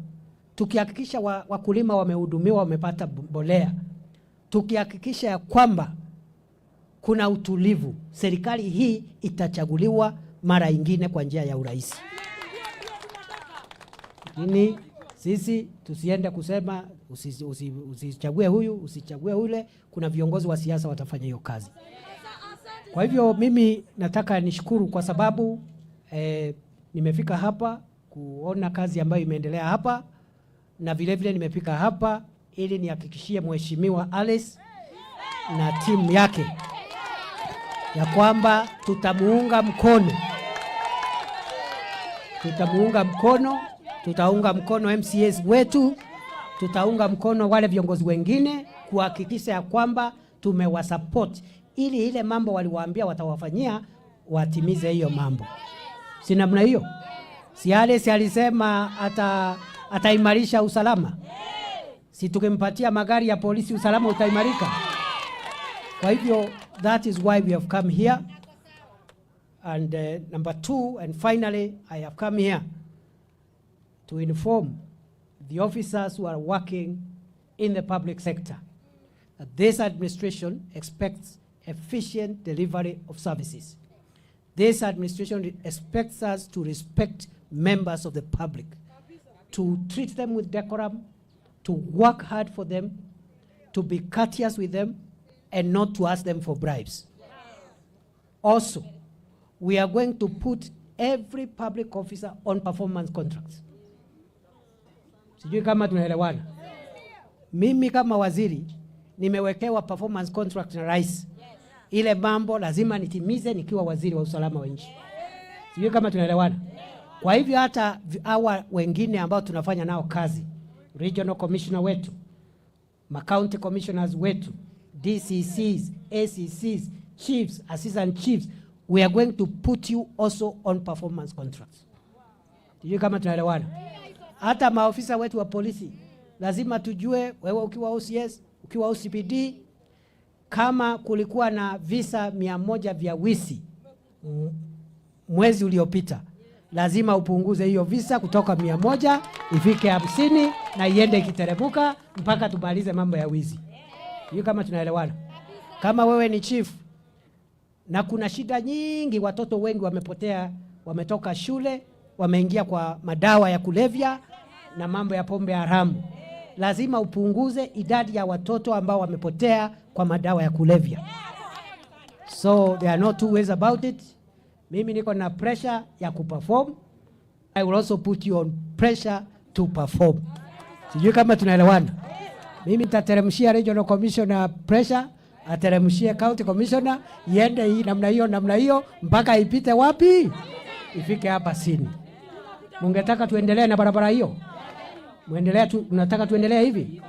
tukihakikisha wakulima wamehudumiwa, wamepata mbolea, tukihakikisha ya kwamba kuna utulivu, serikali hii itachaguliwa mara ingine kwa njia ya urahisi. Lakini sisi tusiende kusema usichague huyu, usichague ule. Kuna viongozi wa siasa watafanya hiyo kazi. Kwa hivyo mimi nataka nishukuru kwa sababu nimefika hapa kuona kazi ambayo imeendelea hapa, na vile vile nimefika hapa ili nihakikishie Mheshimiwa Alice na timu yake ya kwamba tutamuunga mkono MCAs wetu, tutaunga mkono wale viongozi wengine kuhakikisha ya kwamba tumewasupport ili ile mambo waliwaambia watawafanyia watimize hiyo mambo. Si namna hiyo? Si alisema ataimarisha usalama? Si tukimpatia magari ya polisi usalama utaimarika? Kwa hivyo that is why we have come here. And number 2, and finally, I have come here to inform the officers who are working in the public sector that this administration expects efficient delivery of services. This administration expects us to respect members of the public, to treat them with decorum, to work hard for them, to be courteous with them, and not to ask them for bribes. Also, we are going to put every public officer on performance contracts. Sijui kama tunaelewana. Mimi kama waziri nimewekewa performance contract na rais. Ile mambo lazima nitimize nikiwa waziri wa usalama wa nchi. Sijui kama tunaelewana. Kwa hivyo hata hawa wengine ambao tunafanya nao kazi, regional commissioner wetu, county commissioners wetu, DCCs, ACCs, chiefs, assistant chiefs, we are going to put you also on performance contracts. Sijui kama tunaelewana. Hata maofisa wetu wa polisi lazima tujue, wewe ukiwa OCS, ukiwa OCPD, kama kulikuwa na visa 100 vya wizi mwezi uliopita, lazima upunguze hiyo visa kutoka 100 ifike 50 na iende ikiteremuka mpaka tumalize mambo ya wizi. Hiyo kama tunaelewana. Kama wewe ni chief na kuna shida nyingi, watoto wengi wamepotea, wametoka shule, wameingia kwa madawa ya kulevya na mambo ya pombe haramu, lazima upunguze idadi ya watoto ambao wamepotea kwa madawa ya kulevya. So there are no two ways about it. Mimi niko na pressure ya kuperform. I will also put you on pressure to perform. Sijui kama tunaelewana. Mimi nitateremshia regional commissioner pressure, ateremshie county commissioner, iende hii namna hiyo mpaka ipite wapi? Ifike hapa chini. Mungetaka tuendelee na barabara hiyo? Unataka tuendelee hivi?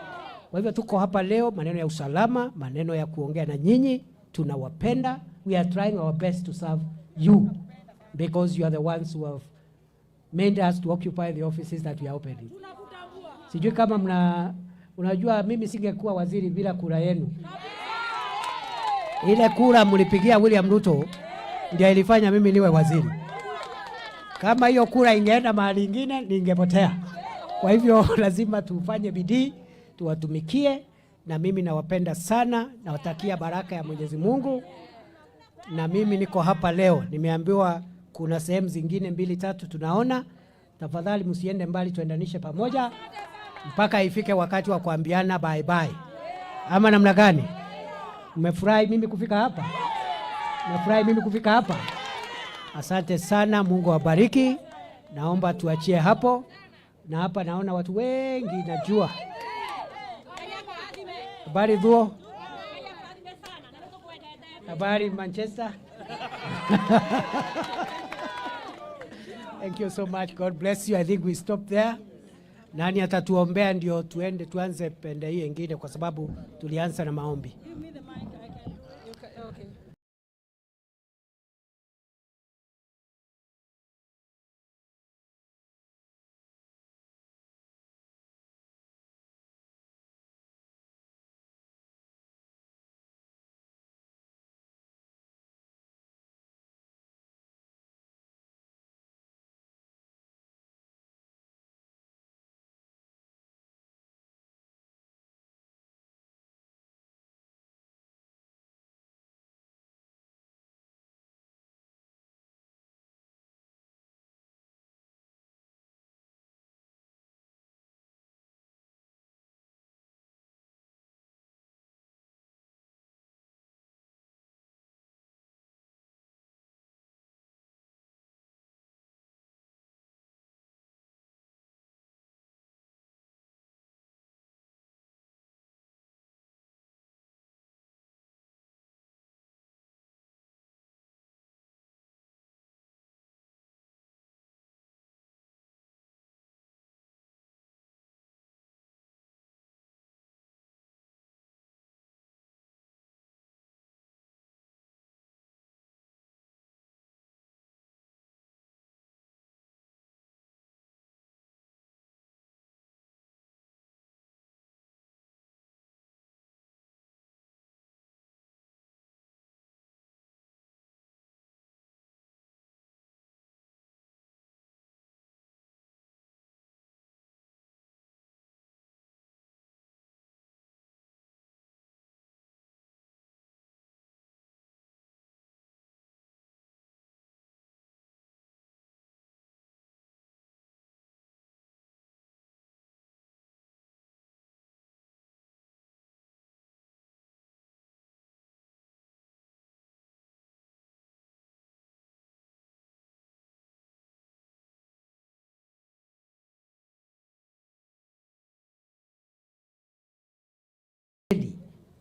Kwa hivyo tuko hapa leo, maneno ya usalama, maneno ya kuongea na nyinyi, tunawapenda. We are trying our best to serve you because you are the ones who have made us to occupy the offices that we are opening. Sijui kama unajua mimi singekuwa waziri bila kura yenu. Ile kura mlipigia William Ruto ndio ilifanya mimi niwe waziri. Kama hiyo kura ingeenda mahali ingine ningepotea. Kwa hivyo lazima tufanye bidii, tuwatumikie, na mimi nawapenda sana, nawatakia baraka ya Mwenyezi Mungu. Na mimi niko hapa leo, nimeambiwa kuna sehemu zingine 2-3 tunaona. Tafadhali msiende mbali, tuendanishe pamoja mpaka ifike wakati wa kuambiana bye bye. Ama namna gani? Mmefurahi mimi kufika hapa? Mmefurahi mimi kufika hapa? Asante sana, Mungu awabariki. Naomba tuachie hapo. Na hapa naona watu wengi najua. Habari Dhuo? Habari Manchester? Thank you so much. God bless you. I think we stop there. Nani atatuombea ndio tuanze pende hii nyingine kwa sababu tulianza na maombi.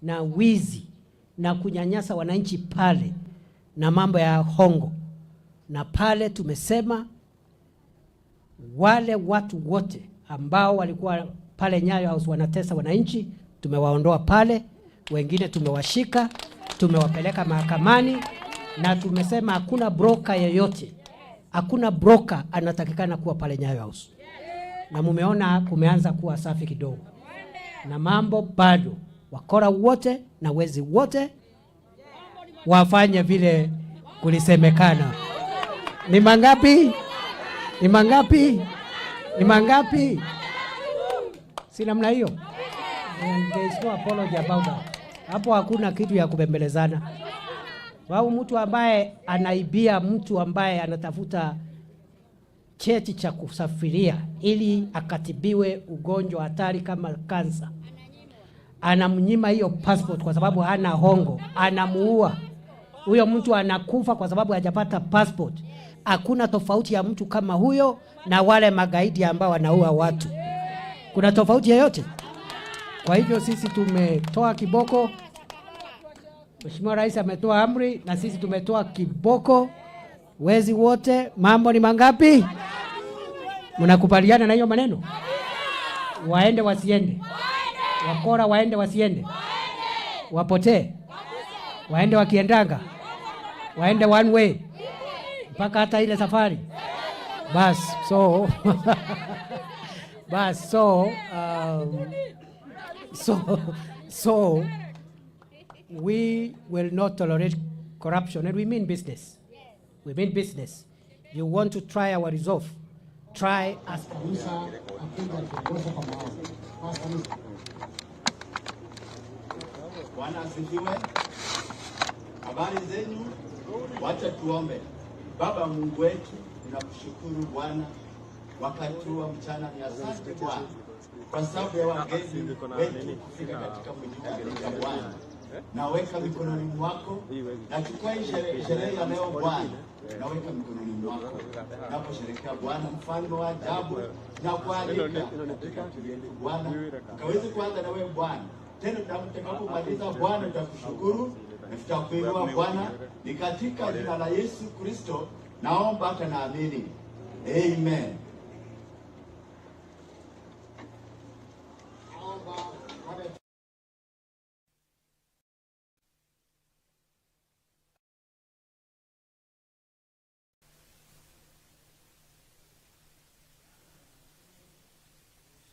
Na wizi na kunyanyasa wananchi pale na mambo ya hongo. Na pale tumesema wale watu wote ambao walikuwa pale Nyayo House wanatesa wananchi, tumewaondoa pale, wengine tumewashika, tumewapeleka mahakamani, na tumesema hakuna broker yeyote, hakuna broker anatakikana kuwa pale Nyayo House. Na mumeona kumeanza kuwa safi kidogo. Na mambo bado, wakora wote na wezi wote wafanye vile kulisemekana. Ni mangapi? Ni mangapi? Ni mangapi? Si namna hiyo. And there is no apology about that. Hapo hakuna kitu ya kubembelezana. Wao mtu ambaye anaibia, mtu ambaye anatafuta cheti cha kusafiria ili akatibiwe ugonjwa hatari kama kansa, anamnyima hiyo passport kwa sababu hana hongo, anamuua huyo mtu, anakufa kwa sababu hajapata passport. Hakuna tofauti ya mtu kama huyo na wale magaidi ambao wanaua watu. Kuna tofauti yoyote? Kwa hivyo sisi tumetoa kiboko, Mheshimiwa Rais ametoa amri na sisi tumetoa kiboko. Wezi wote, mambo ni mangapi? Mnakubaliana na hiyo maneno? Waende wasiende? Wakora waende wasiende? Wapotee? Waende wakiendanga? Waende one way? Mpaka hata ile safari? So we will not tolerate corruption, and we mean business. We mean business. You want to try our resolve? Try us. Bwana asifiwe. Habari zenu? Wacha tuombe. Baba Mungu wetu, tunakushukuru Bwana wakati wa mchana. Ni asante Bwana kwa sababu ya wageni wetu kufika katika mji wa Bwana. Naweka mikononi mwako, nachukua sherehe ya leo Bwana, naweka mikononi mwako. Naposherehekea Bwana mfalme wa ajabu, na kualika katika Bwana kaweze kuanza na wewe Bwana. Tena tutakapomaliza Bwana tutakushukuru na tutakuinua Bwana, ni katika jina la Yesu Kristo naomba hata naamini. Amen.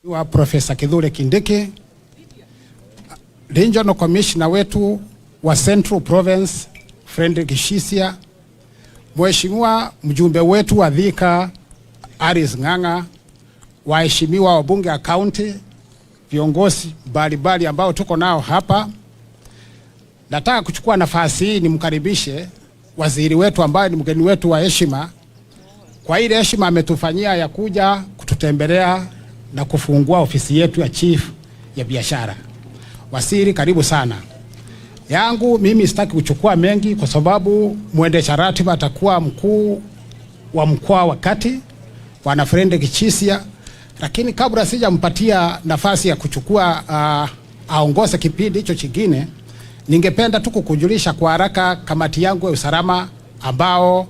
wa Profesa Kidiki, Regional Commissioner wetu wa Central Province Friend Kishisia, Mheshimiwa mjumbe wetu wa Thika Aris Ng'ang'a, waheshimiwa wabunge wa county, viongozi mbalimbali ambao tuko nao hapa. Nataka kuchukua nafasi hii nimkaribishe waziri wetu ambaye ni mgeni wetu wa heshima, kwa ile heshima ametufanyia ya kuja kututembelea na kufungua ofisi yetu ya chief ya biashara. Waziri, karibu sana. Yangu mimi sitaki kuchukua mengi kwa sababu mwendesha ratiba atakuwa mkuu wa mkoa wa Kati, Bwana Friend Kishisia, lakini kabla sijampatia nafasi ya kuchukua aongoze kipindi hicho kingine, ningependa tu kukujulisha kwa haraka kamati yangu ya usalama ambao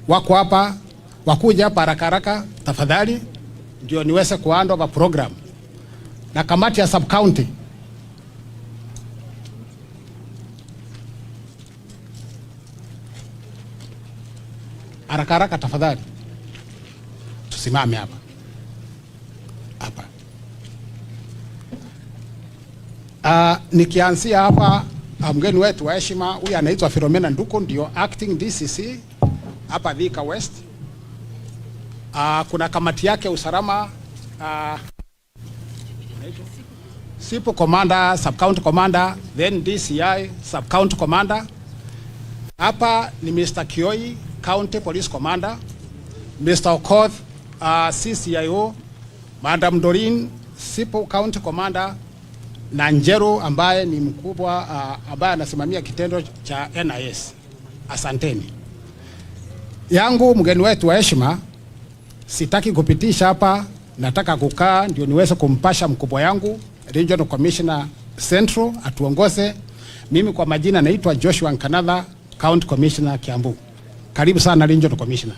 wako hapa, wakuja hapa haraka tafadhali, ndio niweze kuanda wa program. Na kamati ya sub county haraka tafadhali, tusimame hapa. Nikianzia hapa, mgeni wetu wa heshima huyu anaitwa Philomena Nduko, ndio acting DCC hapa Thika West. Kuna kamati yake usalama, Sipo Commander, Sub County Commander, then DCI Sub County Commander. Hapa ni Mr. Kioi, County Police Commander, Mr. Okoth, CCIO, Madam Doreen, Sipo County Commander, na Njero ambaye ni mkubwa ambaye anasimamia kitendo cha NIS. Asanteni. Yangu mgeni wetu wa heshima, sitaki kupitisha hapa, nataka kukaa ndio niweze kumpasha mkubwa yangu Regional Commissioner Central atuongoze. Mimi kwa majina naitwa Joshua Nkanatha, County Commissioner Kiambu. Karibu sana Regional Commissioner.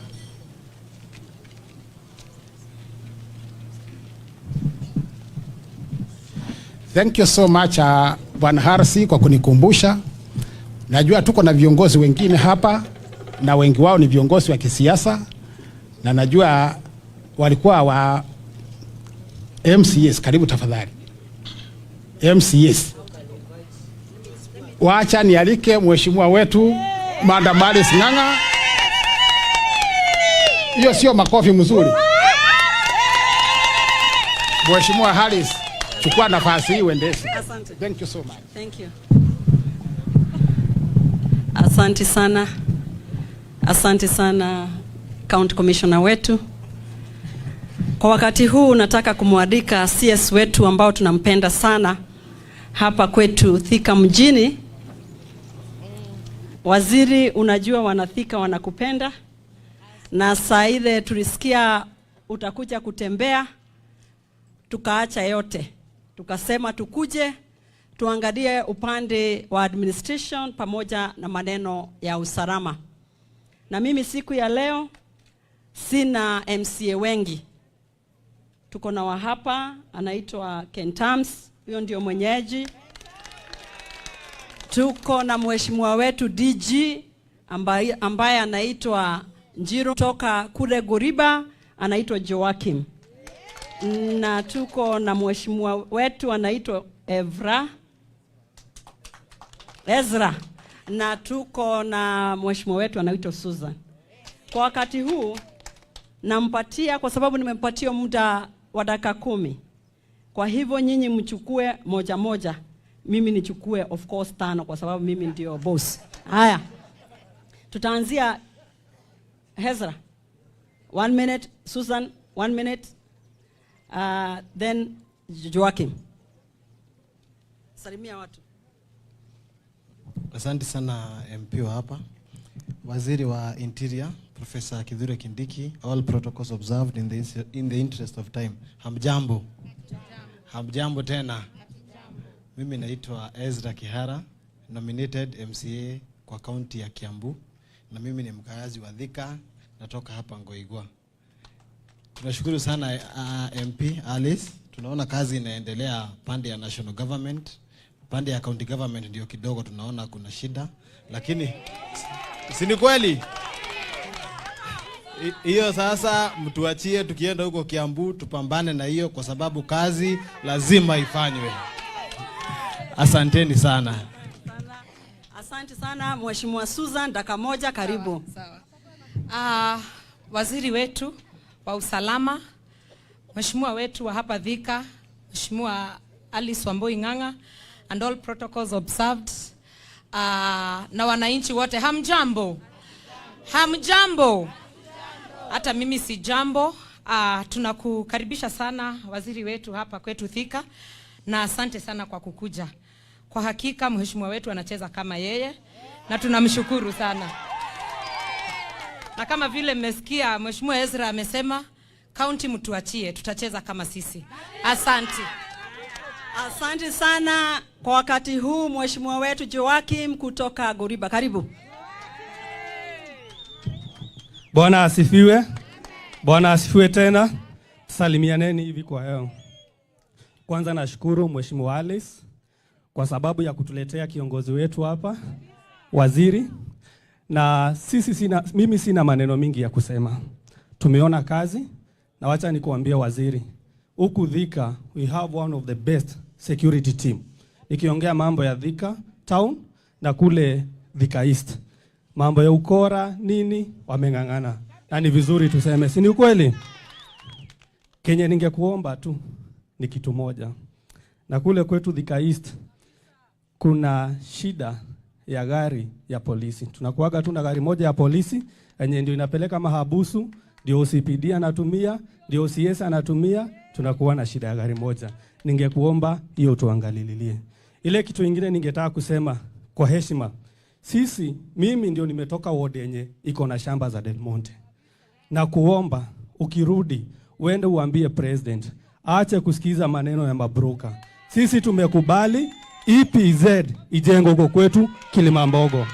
Thank you so much Bwana Harsi kwa kunikumbusha. Najua tuko na viongozi wengine hapa na wengi wao ni viongozi wa kisiasa, na najua walikuwa wa MCS. Karibu tafadhali MCS. Wacha nialike mheshimiwa wetu Madam Aris Ng'ang'a. Hiyo sio makofi mzuri. Mheshimiwa Harris, chukua nafasi hii uendeshe. Asante. Thank you so much. Thank you. Asante sana. Asante sana County Commissioner wetu. Kwa wakati huu nataka kumwalika CS wetu ambao tunampenda sana hapa kwetu Thika mjini. Waziri, unajua wanathika wanakupenda, na saa ile tulisikia utakuja kutembea, tukaacha yote, tukasema tukuje tuangalie upande wa administration pamoja na maneno ya usalama. Na mimi siku ya leo sina MCA wengi. Tuko na wa hapa anaitwa Kentams, huyo ndio mwenyeji. Tuko na mheshimiwa wetu DG ambaye anaitwa Njiro, toka kule Goriba anaitwa Joakim. Na tuko na mheshimiwa wetu anaitwa Ezra. Na tuko na mheshimiwa wetu anaitwa Susan. Kwa wakati huu nampatia, kwa sababu nimempatia muda wa dakika 10. Kwa hivyo nyinyi mchukue moja moja, mimi nichukue of course 5 kwa sababu mimi ndio boss. Haya, tutaanzia Ezra 1 minute, Susan 1 minute, then Joakim. Salimia watu. Asante sana MP wa hapa. Waziri wa Interior Professor Kidiki, all protocols observed in the interest of time. Hamjambo. Hamjambo tena. Mimi naitwa Ezra Kihara, nominated MCA kwa county ya Kiambu, na mimi ni mkaazi wa Thika, natoka hapa Ngoigwa. Tunashukuru sana MP Alice. Tunaona kazi inaendelea pande ya national government, pande ya county government ndio kidogo tunaona kuna shida, lakini si ni kweli? Hiyo sasa mtuachie, tukienda huko Kiambu tupambane na hiyo, kwa sababu kazi lazima ifanywe. Asanteni sana. Asante sana Mheshimiwa Susan, dakika moja karibu. Sawa. Waziri wetu wa usalama, Mheshimiwa wetu wa hapa Thika, Mheshimiwa Alice Wamboi Ng'ang'a, and all protocols observed. Na wananchi wote, hamjambo. Hamjambo. Hata mimi si jambo. Tunakukaribisha sana waziri wetu hapa kwetu Thika, na asante sana kwa kukuja. Kwa hakika mheshimiwa wetu anacheza kama yeye, na tunamshukuru sana. Na kama vile mmesikia Mheshimiwa Ezra amesema, county mtuachie, tutacheza kama sisi. Asante. Asante sana. Kwa wakati huu mheshimiwa wetu Joakim kutoka Goriba, karibu. Bwana asifiwe. Bwana asifiwe tena. Salimianeni hivi kwa leo. Kwanza nashukuru Mheshimiwa Alice kwa sababu ya kutuletea kiongozi wetu hapa, waziri. Na mimi sina maneno mingi ya kusema. Tumeona kazi, na wacha nikuambie waziri, huku Thika we have one of the best security team. Nikiongea mambo ya Thika town na kule Thika East, mambo ya ukora nini wameng'ang'ana, na ni vizuri tuseme, si ni ukweli? Kenya ningekuomba tu ni kitu moja, na kule kwetu Thika East kuna shida ya gari ya polisi. Tunakuaga tu na gari moja ya polisi yenye ndio inapeleka mahabusu, ndio OCPD anatumia, ndio CS anatumia, tunakuwa na shida ya gari moja. Ningekuomba hiyo tuangalilie. Ile kitu kingine ningetaka kusema kwa heshima, mimi ndio nimetoka ward yenye iko na shamba za Del Monte. Na kuomba ukirudi uende uambie president aache kusikiza maneno ya mabroka. Sisi tumekubali EPZ ijengo huko kwetu Kilimambogo.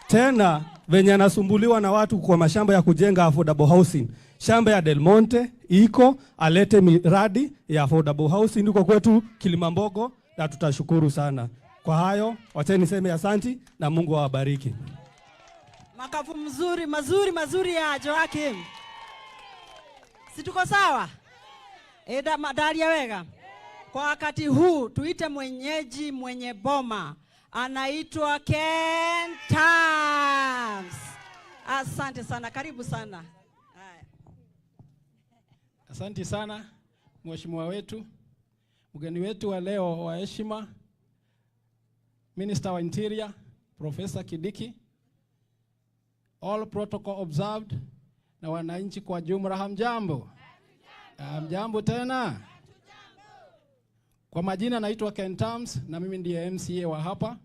Tena venye anasumbuliwa na watu kwa mashamba ya kujenga affordable housing, shamba ya Del Monte iko, alete miradi ya affordable housing huko kwetu Kilimambogo, na tutashukuru sana. Kwa hayo, wacha niseme asante na Mungu awabariki. Makafu mazuri ya Joakim. Si tuko sawa? Eda madalia wega. Kwa wakati huu tuite mwenyeji mwenye boma, anaitwa Kentams. Asante sana, karibu sana. Asante sana mheshimiwa wetu, mgeni wetu wa leo wa heshima, Minister wa Interior Professor Kidiki, all protocol observed, na wananchi kwa jumla, hamjambo? Hamjambo tena. Kwa majina naitwa Ken Tams na mimi ndiye MCA wa hapa.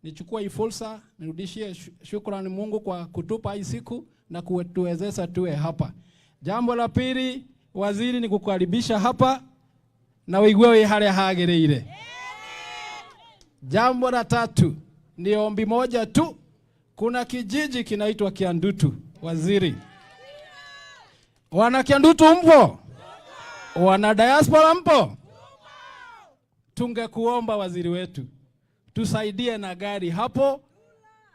Nichukua hii fursa nirudishie shukrani Mungu kwa kutupa hii siku na kutuwezesha tuwe hapa. Jambo la pili, waziri, ni kukaribisha hapa na wewe hali hagereire. Jambo la tatu, ni ombi moja tu. Kuna kijiji kinaitwa Kiandutu, waziri. Wana Kiandutu mpo? Wana diaspora mpo? Tungekuomba waziri wetu tusaidie na gari hapo,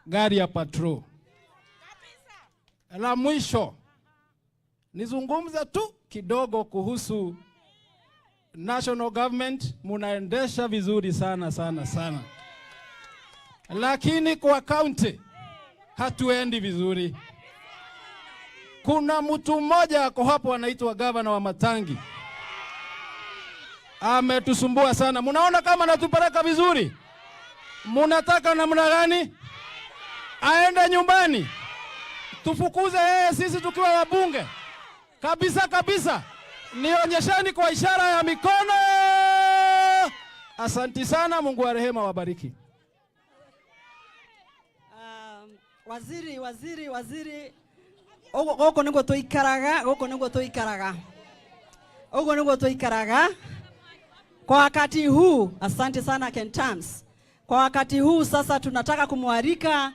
gari ya patrol. La mwisho, nizungumze tu kidogo kuhusu national government. Munaendesha vizuri sana sana sana, lakini kwa county hatuendi vizuri. Kuna mtu mmoja ako hapo anaitwa Govenor Wamatangi, ametusumbua sana. Munaona kama natupeleka vizuri? Munataka namna gani? Aende nyumbani? Tufukuze yeye sisi tukiwa wabunge? Kabisa kabisa. Nionyesheni kwa ishara ya mikono. Asanti sana, Mungu wa rehema wabariki. Waziri goko niguo tuikaraga kwa wakati huu. Asante sana Ken Tams. Kwa wakati huu sasa tunataka kumwalika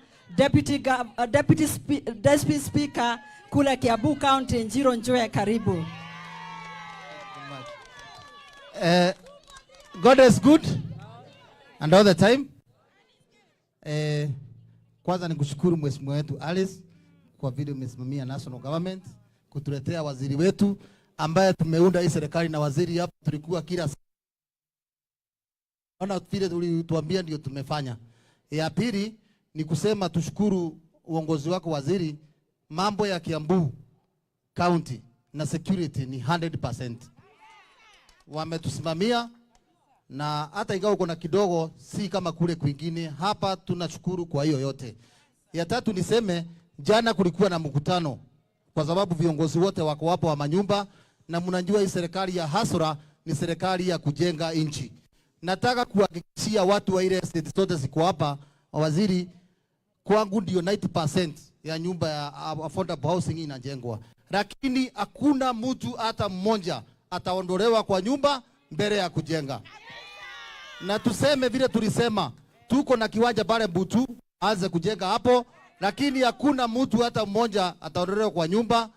Deputy Speaker kule Kiambu County, Njiro Njoya, karibu. God is good and all the time. Kwanza nikushukuru mheshimiwa wetu Alice kwa vile umesimamia national government kutuletea waziri wetu ambaye tumeunda hii serikali, na waziri hapa tulikuwa kila ona vile tulituambia ndio tumefanya. Ya pili ni kusema tushukuru uongozi wako waziri, mambo ya Kiambu County na security ni 100%. Wametusimamia, na hata ingawa uko na kidogo si kama kule kwingine, hapa tunashukuru kwa hiyo yote. Ya tatu niseme jana kulikuwa na mkutano kwa sababu viongozi wote wako hapo wa manyumba, na mnajua hii serikali ya hasra ni serikali ya kujenga nchi. Nataka kuhakikishia watu wa ile estate zote ziko hapa, waziri, kwangu ndio 90% ya nyumba ya affordable housing inajengwa, lakini hakuna mtu hata mmoja ataondolewa kwa nyumba mbele ya kujenga. Na tuseme vile tulisema, tuko na kiwanja pale Butu aanze kujenga hapo, lakini hakuna mtu hata mmoja ataondolewa kwa nyumba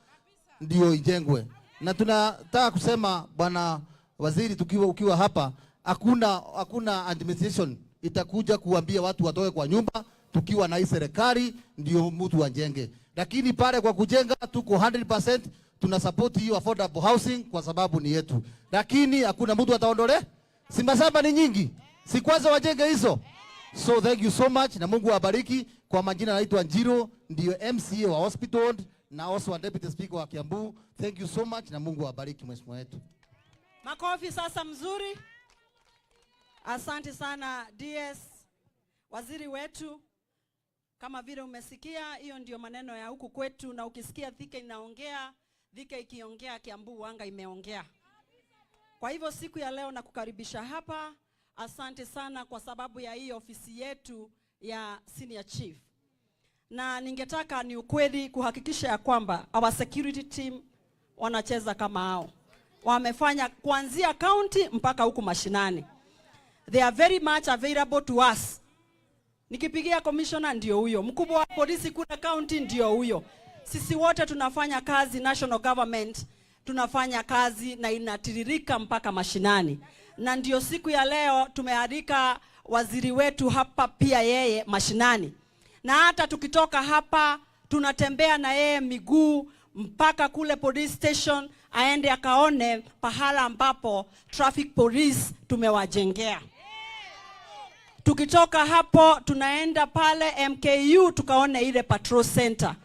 ndio ijengwe. Na tunataka kusema bwana waziri, ukiwa hapa, hakuna administration itakuja kuambia watu watoke kwa nyumba. Tukiwa na hii serikali ndio mtu ajenge, lakini pale kwa kujenga tuko 100%. Tuna support hiyo affordable housing kwa sababu ni yetu, lakini hakuna mtu ataondole. Simba ni nyingi, si kwanza wajenge hizo. So thank you so much na Mungu awabariki. Kwa majina naitwa Njiro, ndio MCA wa hospital na also deputy speaker wa Kiambu. Thank you so much na Mungu awabariki mheshimiwa wetu. Makofi sasa mzuri. Asante sana DS waziri wetu. Kama vile umesikia, hiyo ndio maneno ya huku kwetu, na ukisikia Thika inaongea, Thika ikiongea, Kiambu anga imeongea. Kwa hivyo siku ya leo nakukaribisha hapa. Asante sana kwa sababu ya hii ofisi yetu ya senior chief. Na ningetaka ni ukweli kuhakikisha ya kwamba our security team wanacheza kama hao. Wamefanya kuanzia county mpaka huku mashinani. They are very much available to us. Nikipigia commissioner ndio huyo, mkubwa wa polisi kule county ndio huyo. Sisi wote tunafanya kazi, national government tunafanya kazi na inatiririka mpaka mashinani. Na ndio siku ya leo tumealika waziri wetu hapa pia yeye mashinani. Na hata tukitoka hapa tunatembea na yeye miguu mpaka kule police station, aende akaone pahala ambapo traffic police tumewajengea. Tukitoka hapo tunaenda pale MKU tukaone ile patrol center.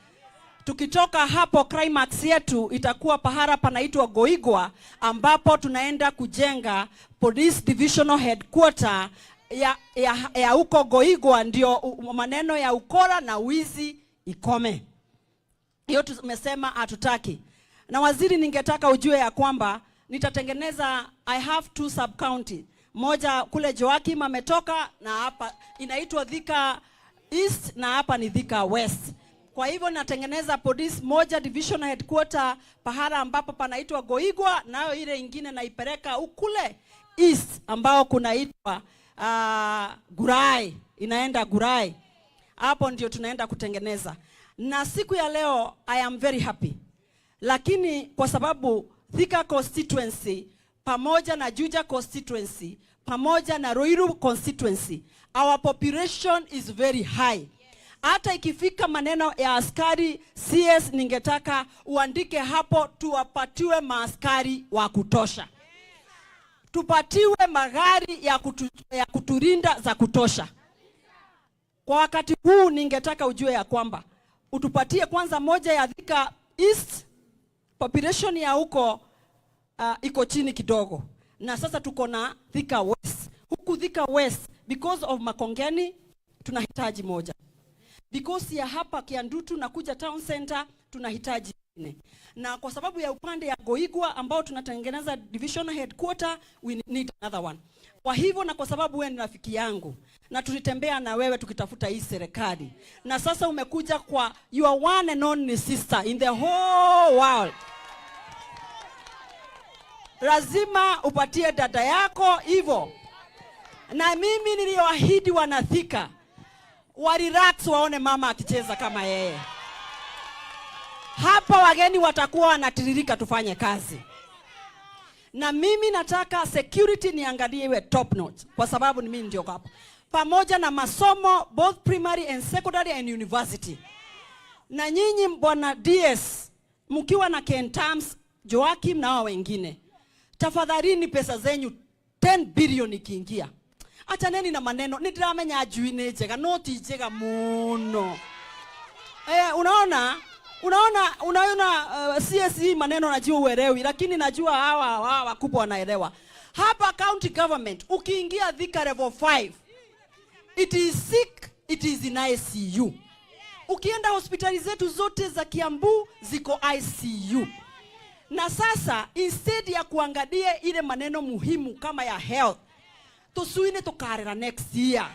Tukitoka hapo climax yetu itakuwa pahala panaitwa Goigwa, ambapo tunaenda kujenga police divisional headquarter ya huko Goigwa, ndio maneno ya ukora na wizi ikome. Hiyo tumesema hatutaki. Na waziri, ningetaka ujue ya kwamba nitatengeneza, I have 2 sub county. Moja kule Joakim ametoka na hapa inaitwa Thika East na hapa ni Thika West. Kwa hivyo natengeneza police moja division headquarter pahala ambapo panaitwa Goigwa, nayo ile ingine naipeleka ukule East ambao kunaitwa Gurai, inaenda Gurai. Hapo ndio tunaenda kutengeneza. Na siku ya leo I am very happy. Lakini kwa sababu Thika constituency pamoja na Juja constituency pamoja na Ruiru constituency, our population is very high. Hata ikifika maneno ya askari CS, ningetaka uandike hapo tuwapatiwe maaskari wa kutosha. Tupatiwe magari ya kuturinda za kutosha. Kwa wakati huu ningetaka ujue ya kwamba utupatie kwanza moja ya Thika East, population ya huko iko chini kidogo. Na sasa tuko na Thika West. Huku Thika West because of Makongeni tunahitaji moja. Because ya hapa Kiandutu na kuja town center tunahitaji nne. Na kwa sababu ya upande ya Goigwa ambao tunatengeneza division headquarter, we need another one. Kwa hivyo na kwa sababu wewe ni rafiki yangu na tulitembea na wewe tukitafuta hii serikali, na sasa umekuja kwa your one and only sister in the whole world, lazima upatie dada yako hivyo. Na mimi niliyoahidi wanathika warelax waone mama akicheza kama yeye. Hapa wageni watakuwa wanatiririka tufanye kazi. Na mimi nataka security niangalie iwe top notch kwa sababu ni mimi ndio hapa. Pamoja na masomo both primary and secondary and university. Na nyinyi bwana DS mkiwa na Ken Terms, Joakim na wao wengine, tafadhalini pesa zenyu 10 billion ikiingia, achaneni na maneno nitiramenya ajuine jega noti jega muno. Unaona CSE maneno najua uelewi, lakini najua hawa wakubwa wanaelewa. Hapa county government ukiingia Thika level 5, it is sick, it is in ICU. Ukienda hospitali zetu zote za Kiambu ziko ICU. Na sasa instead ya kuangalia ile maneno muhimu kama ya health, tusuine tukarera next year.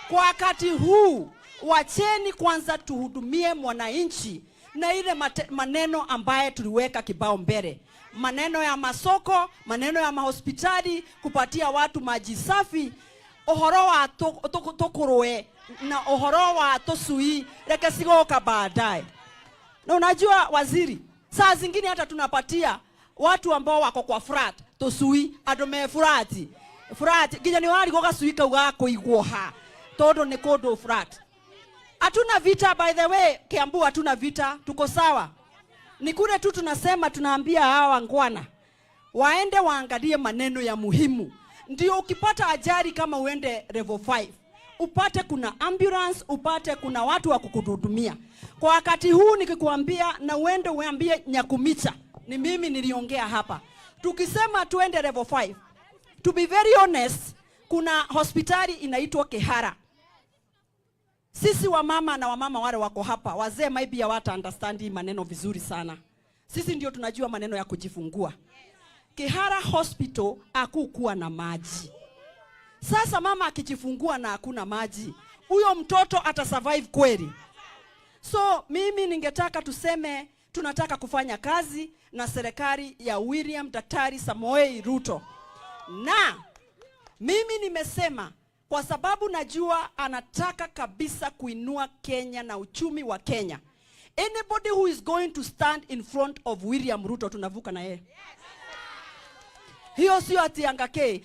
Kwa wakati huu wacheni kwanza tuhudumie mwananchi na ile maneno ambaye tuliweka kibao mbele. Maneno ya masoko, maneno ya mahospitali, kupatia watu maji safi, ohoro wa tokuroe na ohoro wa tosui reke sigoka baadaye. Na unajua waziri, saa zingine hata tunapatia watu ambao wako kwa frat tosui adome furati kijani wali goga suika ugako igwoha todo ne kodo frat. Hatuna vita, by the way, Kiambu hatuna vita, tuko sawa. Ni kule tu tunasema, tunaambia hawa ngwana waende waangalie maneno ya muhimu. Ndio ukipata ajali kama uende level 5, upate kuna ambulance, upate kuna watu wa kukuhudumia. Kwa wakati huu nikikuambia na uende uambie Nyakumicha, ni mimi niliongea hapa. Tukisema tuende level 5, to be very honest, kuna hospitali inaitwa Kehara. Sisi wamama na wamama wale wako hapa, wazee maybe hawata understand maneno vizuri sana. Sisi ndio tunajua maneno ya kujifungua. Kehara Hospital hakukuwa na maji. Sasa mama akijifungua na hakuna maji, huyo mtoto ata survive kweli? So mimi ningetaka tuseme tunataka kufanya kazi na serikali ya William Daktari Samoei Ruto. Na mimi nimesema kwa sababu najua anataka kabisa kuinua Kenya na uchumi wa Kenya. Anybody who is going to stand in front of William Ruto tunavuka na yeye. Hiyo sio atiangake.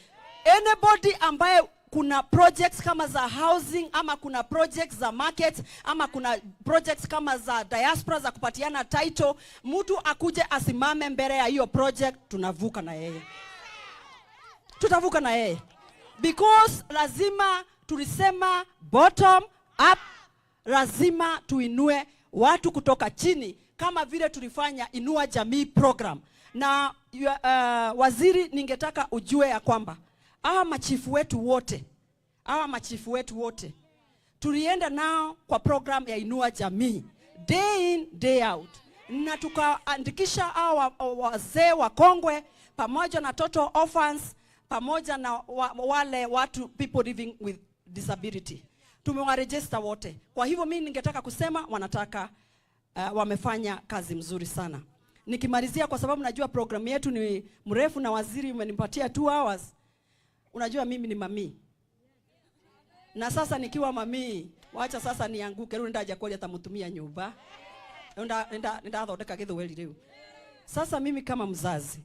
Anybody ambaye kuna projects kama za housing, ama kuna projects za market, ama kuna projects kama za diaspora za kupatiana title, mtu akuje asimame mbele ya hiyo project, tunavuka na yeye. Tutavuka na yeye. Because lazima tulisema bottom up, lazima tuinue watu kutoka chini kama vile tulifanya Inua Jamii program. Na waziri, ningetaka ujue ya kwamba hawa machifu wetu wote tulienda nao kwa program ya Inua Jamii day in day out, na tukaandikisha hao wazee wakongwe pamoja na total orphans pamoja na wale watu people living with disability. Tumewaregister wote. Kwa hivyo mimi ningetaka kusema wanataka wamefanya kazi mzuri sana. Nikimalizia, kwa sababu najua programu yetu ni mrefu na waziri umenipatia 2 hours. Unajua mimi ni mami. Na sasa nikiwa mami, wacha sasa nianguke, rudi ndaje kwa atamutumia nyumba. Nenda thondeka githweli leo. Sasa mimi kama mzazi,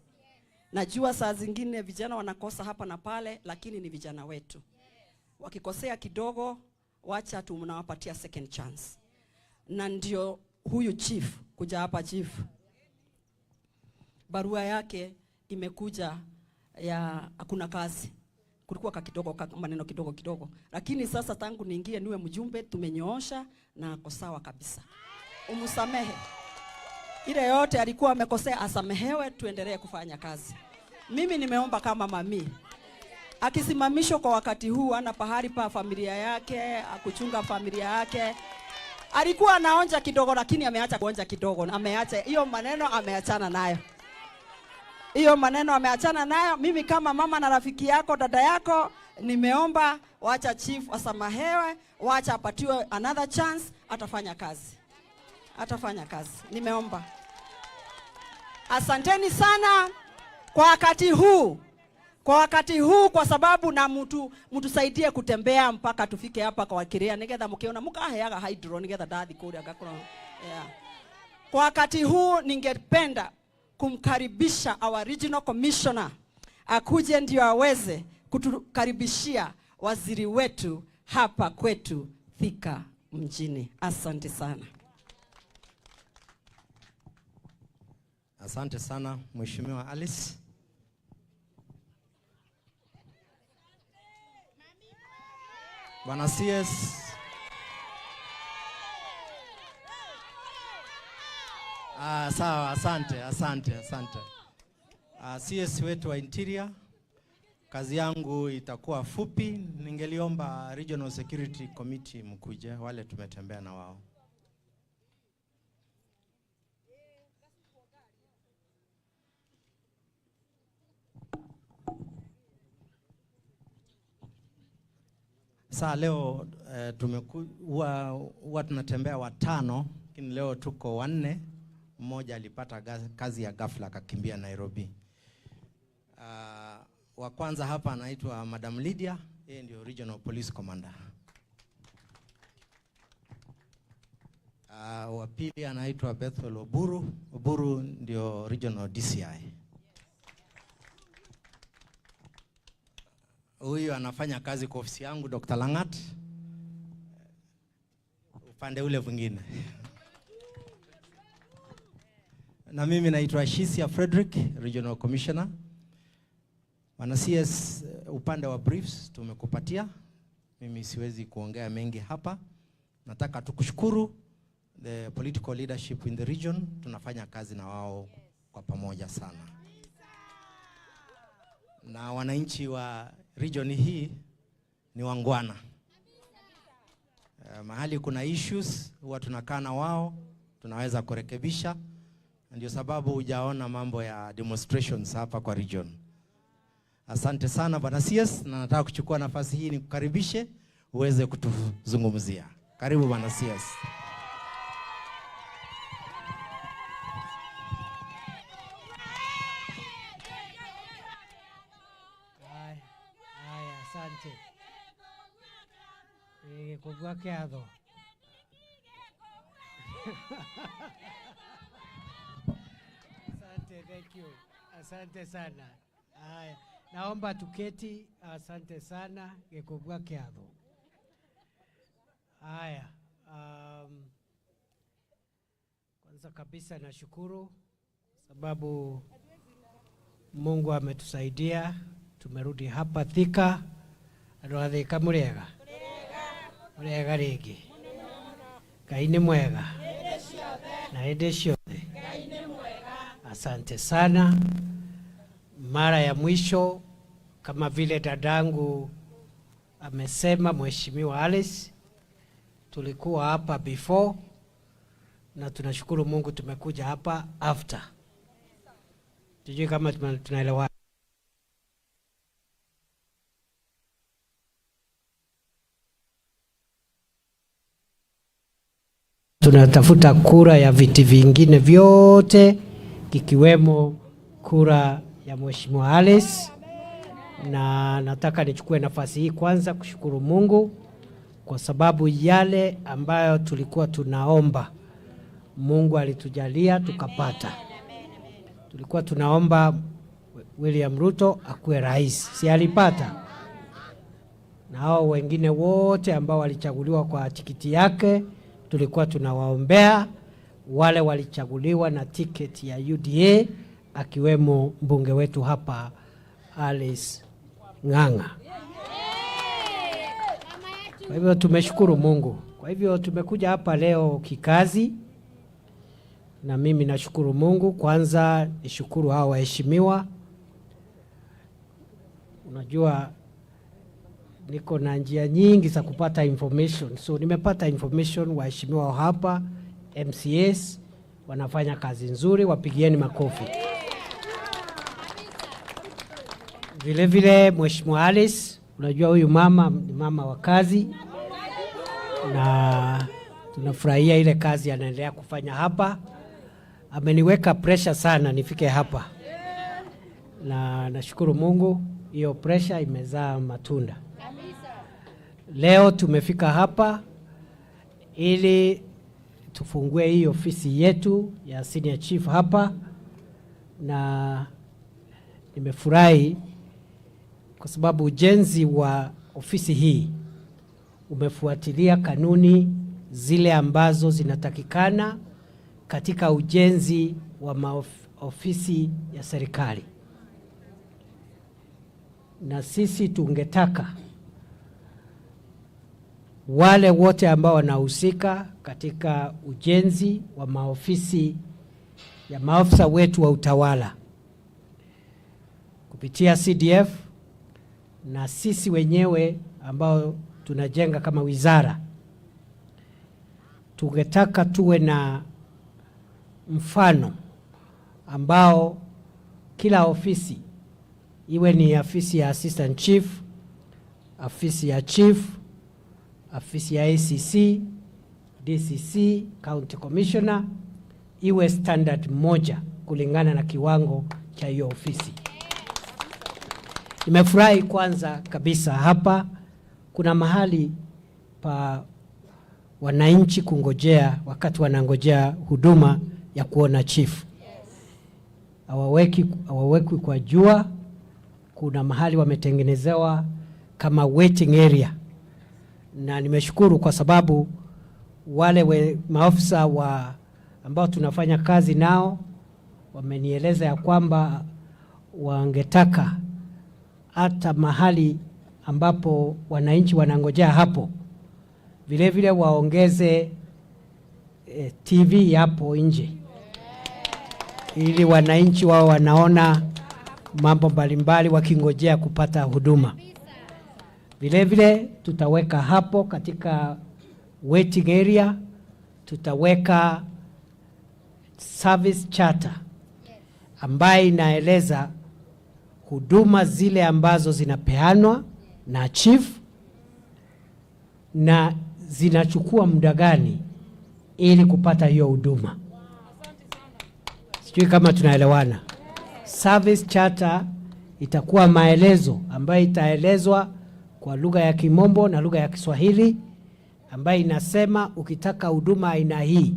najua saa zingine vijana wanakosa hapa na pale, lakini ni vijana wetu. Wakikosea kidogo, wacha tunawapatia second chance. Na ndio huyu chief kuja hapa, chief barua yake imekuja ya hakuna kazi. Kulikuwa kidogo maneno kidogo, lakini sasa tangu niingie niwe mjumbe tumenyoosha na ako sawa kabisa. Umsamehe. Ile yote alikuwa amekosea asamehewe, tuendelee kufanya kazi. Mimi nimeomba kama mami, akisimamishwa kwa wakati huu ana pahali pa familia yake, akuchunga familia yake. Alikuwa anaonja kidogo lakini ameacha kuonja kidogo. Ameacha hiyo maneno, ameachana nayo. Hiyo maneno ameachana nayo. Mimi kama mama na rafiki yako, dada yako, nimeomba wacha chief asamahewe, wacha apatiwe another chance, atafanya kazi. Atafanya kazi. Nimeomba. Asanteni sana kwa wakati huu. Kwa sababu na mtu saidie kutembea mpaka tufike hapa kwa Wakiria. Nigetha mukiona mukaheaga hydro nigetha ndathi kuri agakora. Yeah. Kwa wakati huu ningependa kumkaribisha our regional commissioner akuje ndio aweze kutukaribishia waziri wetu hapa kwetu Thika mjini. Asante sana. Asante sana Mheshimiwa Alice. Bwana CS. Sawa, asante. CS wetu wa Interior, kazi yangu itakuwa fupi. Ningeliomba Regional Security Committee mkuje, wale tumetembea na wao. Saa leo huwa tunatembea 5, lakini leo tuko 4. Mmoja alipata kazi ya ghafla akakimbia Nairobi. Wa kwanza hapa anaitwa Madam Lydia, yeye ndio Regional Police Commander. Wa pili anaitwa Bethel Oburu. Oburu ndio Regional DCI. Huyu anafanya kazi kwa ofisi yangu Dr. Langat, upande ule mwingine. Na mimi naitwa Shisia Frederick, Regional Commissioner. Wana CS, upande wa briefs tumekupatia. Mimi siwezi kuongea mengi hapa. Nataka tukushukuru the political leadership in the region. Tunafanya kazi na wao kwa pamoja sana. Na wananchi wa region hii ni wangwana. Mahali kuna issues huwa tunakaa na wao, tunaweza kurekebisha. Ndio sababu hujaona mambo ya demonstrations hapa kwa region. Asante sana Bwana CS, na nataka kuchukua nafasi hii nikukaribishe uweze kutuzungumzia. Karibu Bwana CS. Asante. Kubwa kiadho. Asante, thank you. Asante sana. Haya, naomba tuketi. Asante sana. Gekubwa kiadho. Haya, kwanza kabisa nashukuru sababu Mungu ametusaidia. Tumerudi hapa Thika. Thika murega. Murega rigi. Kaine mwega. Na ende ciothe. Asante sana. Mara ya mwisho kama vile dadangu amesema Mheshimiwa Alice, tulikuwa hapa before na tunashukuru Mungu tumekuja hapa after. Tujue kama tunaelewa. Tunatafuta kura ya viti vingine vyote kikiwemo kura ya Mheshimiwa Alice, na nataka nichukue nafasi hii kwanza kushukuru Mungu kwa sababu yale ambayo tulikuwa tunaomba Mungu alitujalia tukapata. Tulikuwa tunaomba William Ruto akuwe rais, si alipata? Na hao wengine wote ambao walichaguliwa kwa tikiti yake tulikuwa tunawaombea. Wale walichaguliwa na tiketi ya UDA akiwemo mbunge wetu hapa Alice Ng'ang'a. Kwa hivyo tumeshukuru Mungu. Kwa hivyo tumekuja hapa leo kikazi, na mimi nashukuru Mungu. Kwanza nishukuru hao waheshimiwa. Unajua niko na njia nyingi za kupata information. So nimepata information, waheshimiwa hapa MCAs wanafanya kazi nzuri, wapigieni makofi. Vile vile Mheshimiwa Alice, unajua huyu mama ni mama wa kazi, na tunafurahia ile kazi anaendelea kufanya hapa. Ameniweka pressure sana nifike hapa, na nashukuru Mungu hiyo pressure imezaa matunda. Leo tumefika hapa ili tufungue hii ofisi yetu ya senior chief hapa, na nimefurahi kwa sababu ujenzi wa ofisi hii umefuatilia kanuni zile ambazo zinatakikana katika ujenzi wa ofisi ya serikali. Na sisi tungetaka wale wote ambao wanahusika katika ujenzi wa maofisi ya maafisa wetu wa utawala kupitia CDF na sisi wenyewe ambao tunajenga kama wizara, tungetaka tuwe na mfano ambao kila ofisi, iwe ni afisi ya assistant chief, afisi ya chief, afisi ya ACC, DCC, county commissioner, iwe standard moja kulingana na kiwango cha hiyo ofisi. Nimefurahi kwanza kabisa hapa kuna mahali pa wananchi kungojea wakati wanangojea huduma ya kuona chief. Hawaweki kwa jua. Kuna mahali wametengenezewa kama waiting area, na nimeshukuru kwa sababu wale maafisa ambao tunafanya kazi nao wamenieleza ya kwamba wangetaka hata mahali ambapo wananchi wanangojea hapo vile vile waongeze TV hapo nje, ili wananchi wao wanaona mambo mbalimbali wakingojea kupata huduma. Vile vile tutaweka hapo katika waiting area, tutaweka service charter ambayo inaeleza huduma zile ambazo zinapeanwa na chief na zinachukua muda gani ili kupata hiyo huduma. Sijui kama tunaelewana. Service charter itakuwa maelezo ambayo itaelezwa kwa lugha ya Kimombo na lugha ya Kiswahili, ambayo inasema ukitaka huduma aina hii,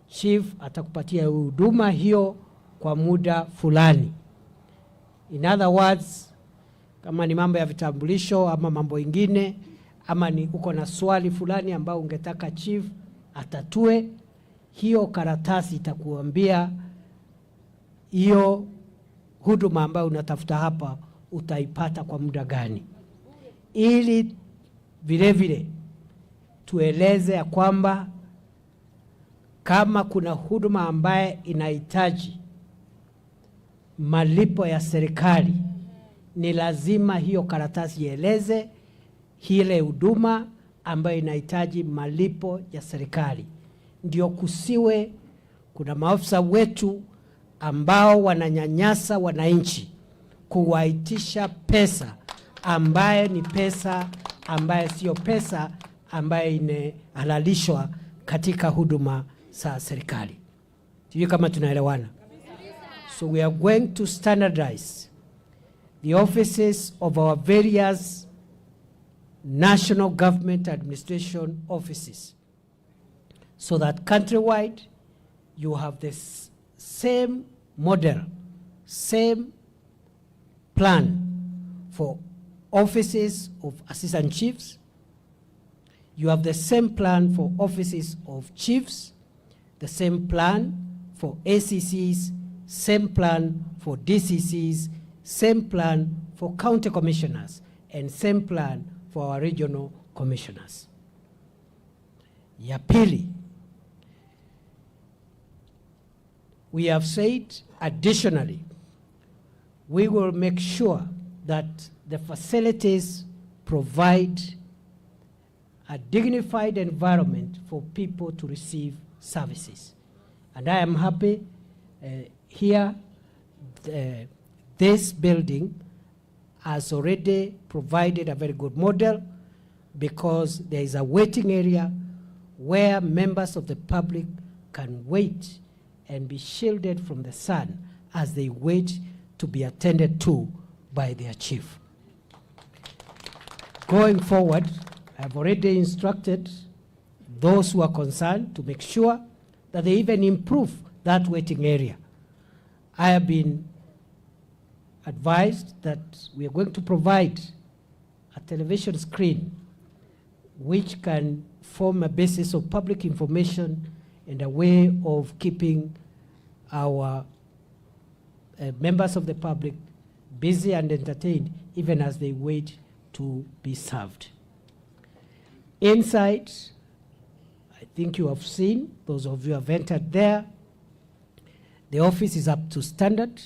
chief atakupatia huduma hiyo kwa muda fulani. In other words, kama ni mambo ya vitambulisho ama mambo ingine, ama ni uko na swali fulani ambao ungetaka chief atatue, hiyo karatasi itakuambia hiyo huduma ambayo unatafuta hapa utaipata kwa muda gani, ili vile vile tueleze ya kwamba kama kuna huduma ambaye inahitaji malipo ya serikali, ni lazima hiyo karatasi ieleze ile huduma ambayo inahitaji malipo ya serikali. ndio kusiwe kuna maafisa wetu ambao wananyanyasa wananchi kuwaitisha pesa ambaye ni pesa ambaye sio pesa ambaye imehalalishwa katika huduma za serikali. Sijui kama tunaelewana. So we are going to standardize the offices of our various national government administration offices so that countrywide you have this same model, same plan for offices of assistant chiefs. You have the same plan for offices of chiefs, the same plan for ACCs, same plan for DCCs, same plan for county commissioners, and same plan for our regional commissioners. Ya pili, we have said additionally, we will make sure that the facilities provide a dignified environment for people to receive services. And I am happy here, this building has already provided a very good model because there is a waiting area where members of the public can wait and be shielded from the sun as they wait to be attended to by their chief. Going forward, I've already instructed those who are concerned to make sure that they even improve that waiting area. I have been advised that we are going to provide a television screen which can form a basis of public information and a way of keeping our members of the public busy and entertained even as they wait to be served. Inside, I think you have seen, those of you who have entered there, the office is up to standard,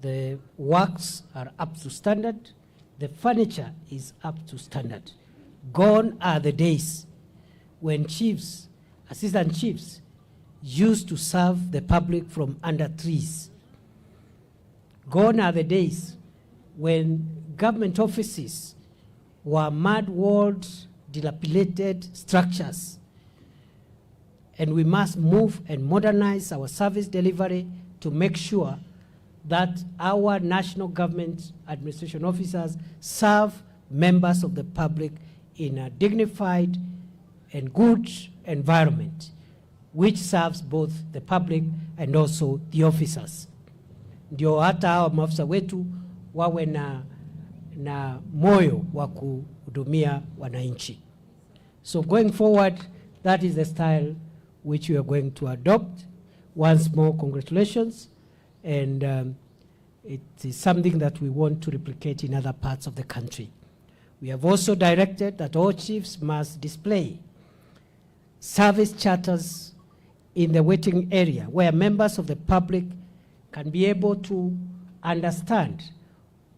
the works are up to standard, the furniture is up to standard. Gone are the days when chiefs, assistant chiefs, used to serve the public from under trees. Gone are the days when government offices were mud-walled, dilapidated structures. And we must move and modernize our service delivery to make sure that our national government administration officers serve members of the public in a dignified and good environment, which serves both the public and also the officers. Ndio hata hawa maafisa wetu wawe na moyo wa kuhudumia wananchi. So going forward, that is the style which we are going to adopt. Once more, congratulations. And it is something that we want to replicate in other parts of the country. We have also directed that all chiefs must display service charters in the waiting area where members of the public can be able to understand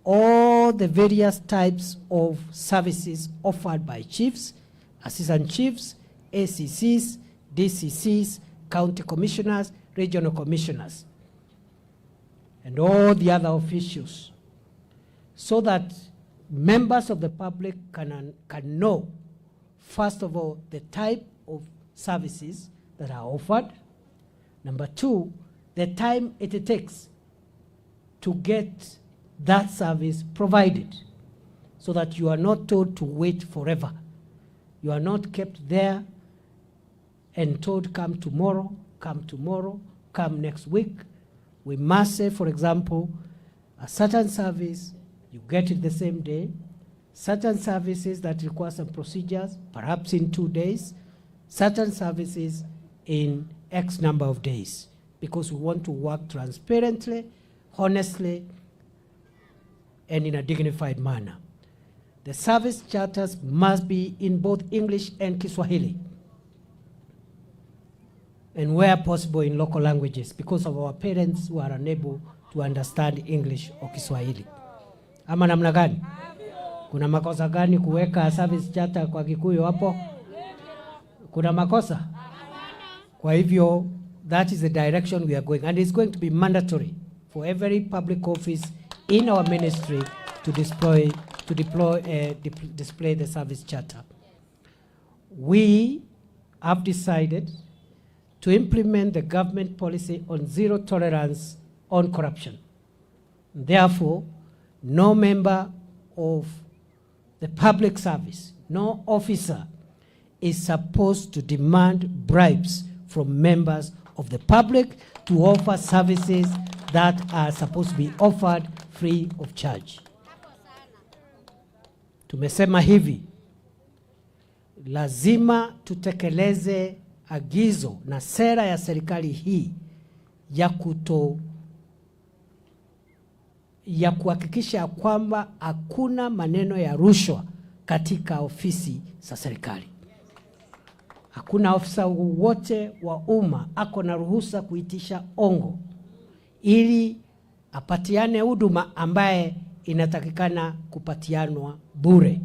all the various types of services offered by chiefs, assistant chiefs, ACCs, DCCs, county commissioners, regional commissioners, and all the other officials, so that members of the public can know, first of all, the type of services that are offered. Number two, the time it takes to get that service provided, so that you are not told to wait forever. You are not kept there and told come tomorrow, come next week. We must say, for example, a certain service, you get it the same day. Certain services that require some procedures, perhaps in 2 days. Certain services in X number of days, because we want to work transparently, honestly, and in a dignified manner. The service charters must be in both English and Kiswahili, and where possible in local languages, because of our parents who are unable to understand English or Kiswahili. Ama namna gani? Kuna makosa gani kuweka service charter kwa Kikuyu hapo? Kuna makosa? Kwa hivyo, that is the direction we are going, and it's going to be mandatory for every public office in our ministry to display the service charter. We have decided to implement the government policy on zero tolerance on corruption. Therefore, no member of the public service, no officer is supposed to demand bribes from members of the public to offer services that are supposed to be offered free of charge. Tumesema hivi, lazima tutekeleze agizo na sera ya serikali hii ya kuhakikisha kwamba hakuna maneno ya rushwa katika ofisi za serikali. Hakuna ofisa wote wa umma ako na ruhusa kuitisha ongo ili apatiane huduma ambaye inatakikana kupatianwa bure.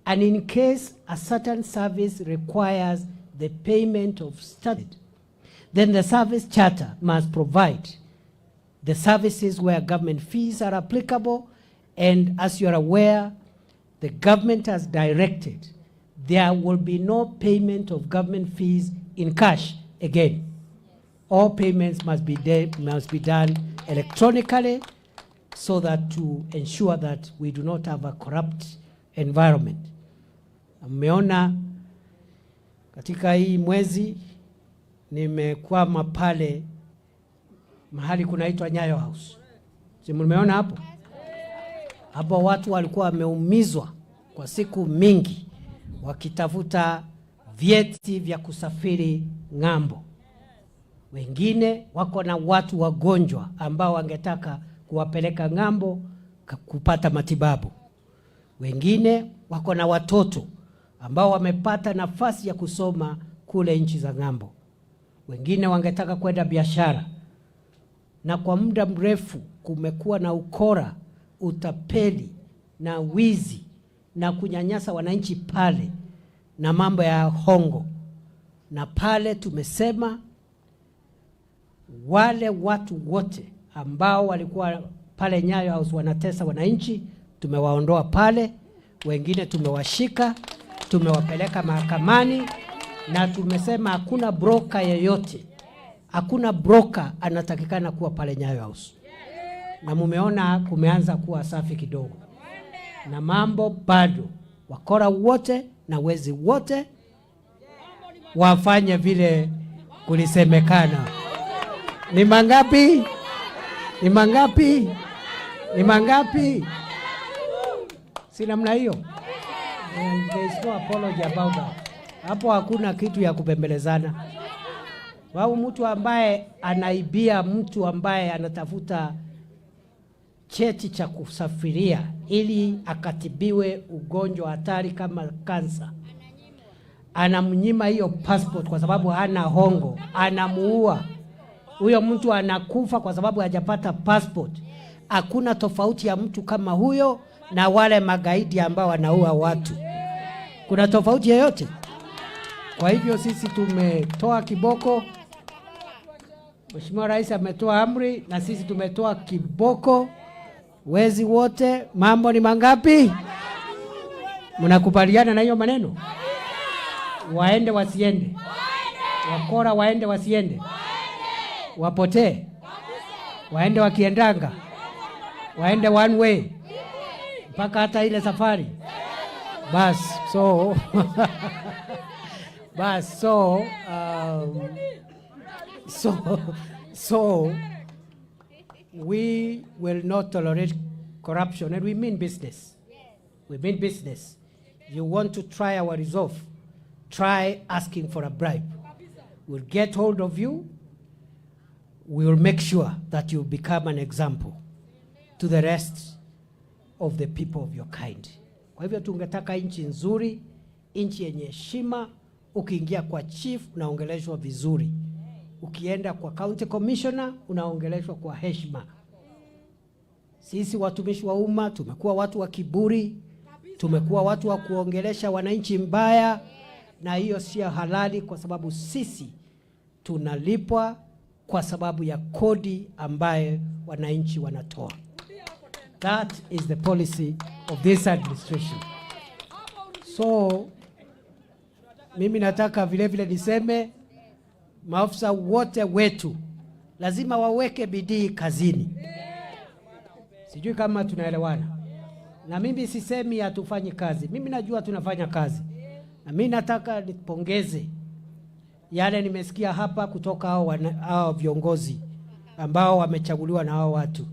And in case a certain service requires the payment of study, then the service charter must provide the services where government fees are applicable. And as you are aware, the government has directed there will be no payment of government fees in cash again. All payments must be done electronically, so that to ensure that we do not have a corrupt environment. Mmeona katika hii mwezi nimekwama pale mahali kunaitwa Nyayo House. Si mmeona hapo? Hapo watu walikuwa wameumizwa kwa siku mingi wakitafuta vyeti vya kusafiri ng'ambo. Wengine wako na watu wagonjwa ambao wangetaka kuwapeleka ng'ambo kupata matibabu. Wengine wako na watoto ambao wamepata nafasi ya kusoma kule nchi za ng'ambo. Wengine wangetaka kwenda biashara. Na kwa muda mrefu kumekuwa na ukora, utapeli na wizi na kunyanyasa wananchi pale na mambo ya hongo. Na pale tumesema wale watu wote ambao walikuwa pale Nyayo House wanatesa wananchi, tumewaondoa pale. Wengine tumewashika, tumewapeleka mahakamani, na tumesema hakuna broker yeyote, hakuna broker anatakikana kuwa pale Nyayo House. Na mumeona kumeanza kuwa safi kidogo. Na mambo bado, wakora wote na wezi wote wafanye vile kulisemekana. Ni mangapi? Ni mangapi? Ni mangapi? Si namna hiyo. And there is no apology about that. Hapo hakuna kitu ya kupembelezana. Wao mtu ambaye anaibia mtu ambaye anatafuta cheti cha kusafiria ili akatibiwe ugonjwa hatari kama kansa, anamnyima hiyo passport kwa sababu hana hongo, anamuua. Huyo mtu anakufa kwa sababu hajapata passport. Hakuna tofauti ya mtu kama huyo na wale magaidi ambao wanaua watu. Kuna tofauti yoyote? Kwa hivyo sisi tumetoa kiboko. Mheshimiwa Rais ametoa amri na sisi tumetoa kiboko. Wezi wote, mambo ni mangapi? Mnakubaliana na hiyo maneno? Waende wasiende? Wakora waende wasiende? Wapotee? Waende wakiendanga? Waende one way? Mpaka hata ile safari? Bas, so we will not tolerate corruption, and we mean business. We mean business. You want to try our resolve, try asking for a bribe. We'll get hold of you. We will make sure that you become an example to the rest of the people of your kind. Kwa hivyo tungetaka nchi nzuri, nchi yenye heshima. Ukiingia kwa chief unaongeleshwa vizuri. Ukienda kwa county commissioner unaongeleshwa kwa heshima. Sisi watumishi wa umma tumekuwa watu wa kiburi, tumekuwa watu wa kuongelesha wananchi mbaya, na hiyo sio halali, kwa sababu sisi tunalipwa kwa sababu ya kodi ambaye wananchi wanatoa. That is the policy of this administration. So mimi nataka vile vile niseme maafisa wote wetu lazima waweke bidii kazini. Sijui kama tunaelewana. Na mimi sisemi hatufanyi kazi. Mimi najua tunafanya kazi. Na mimi nataka nipongeze yale nimesikia hapa kutoka hao viongozi ambao wamechaguliwa na hao watu.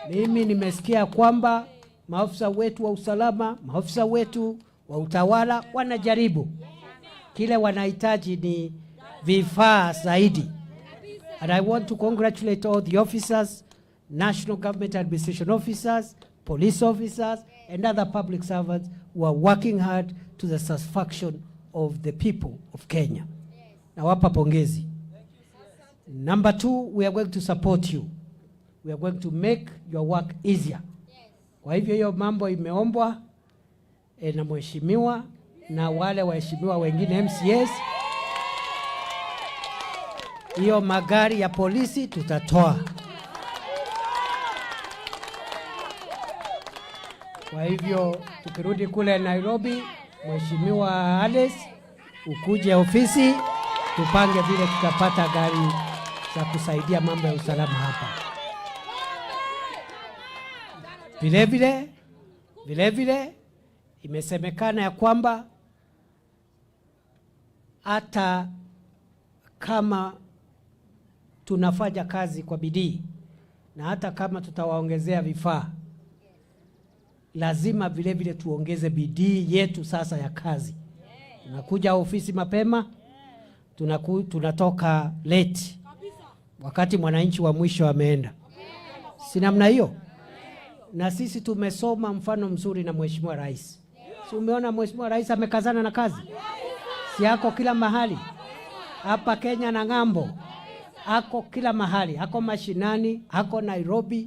Mimi nimesikia kwamba maafisa wetu wa usalama, maafisa wetu wa utawala wanajaribu. Kile wanahitaji ni vifaa zaidi. And I want to congratulate all the officers, national government administration officers, police officers, and other public servants who are working hard to the satisfaction of the people of Kenya. Nawapa pongezi. Number 2, we are going to support you. We are going to make your work easier. Kwa hivyo hiyo mambo imeombwa na mheshimiwa na wale waheshimiwa wengine MCAs. Hiyo magari ya polisi tutatoa. Kwa hivyo tukirudi kule Nairobi, Mheshimiwa Alice, ukuje ofisi tupange vile tutapata gari za kusaidia mambo ya usalama hapa. Vile vile imesemekana ya kwamba hata kama tunafanya kazi kwa bidii na hata kama tutawaongezea vifaa, lazima vile vile tuongeze bidii yetu sasa ya kazi. Tunakuja ofisi mapema, tunatoka late wakati mwananchi wa mwisho ameenda. Si namna hiyo? Na sisi tumesoma mfano mzuri na Mheshimiwa Rais. Si umeona Mheshimiwa Rais amekazana na kazi? Si yako kila mahali? Hapa Kenya na ng'ambo. Ako kila mahali, ako mashinani, ako Nairobi.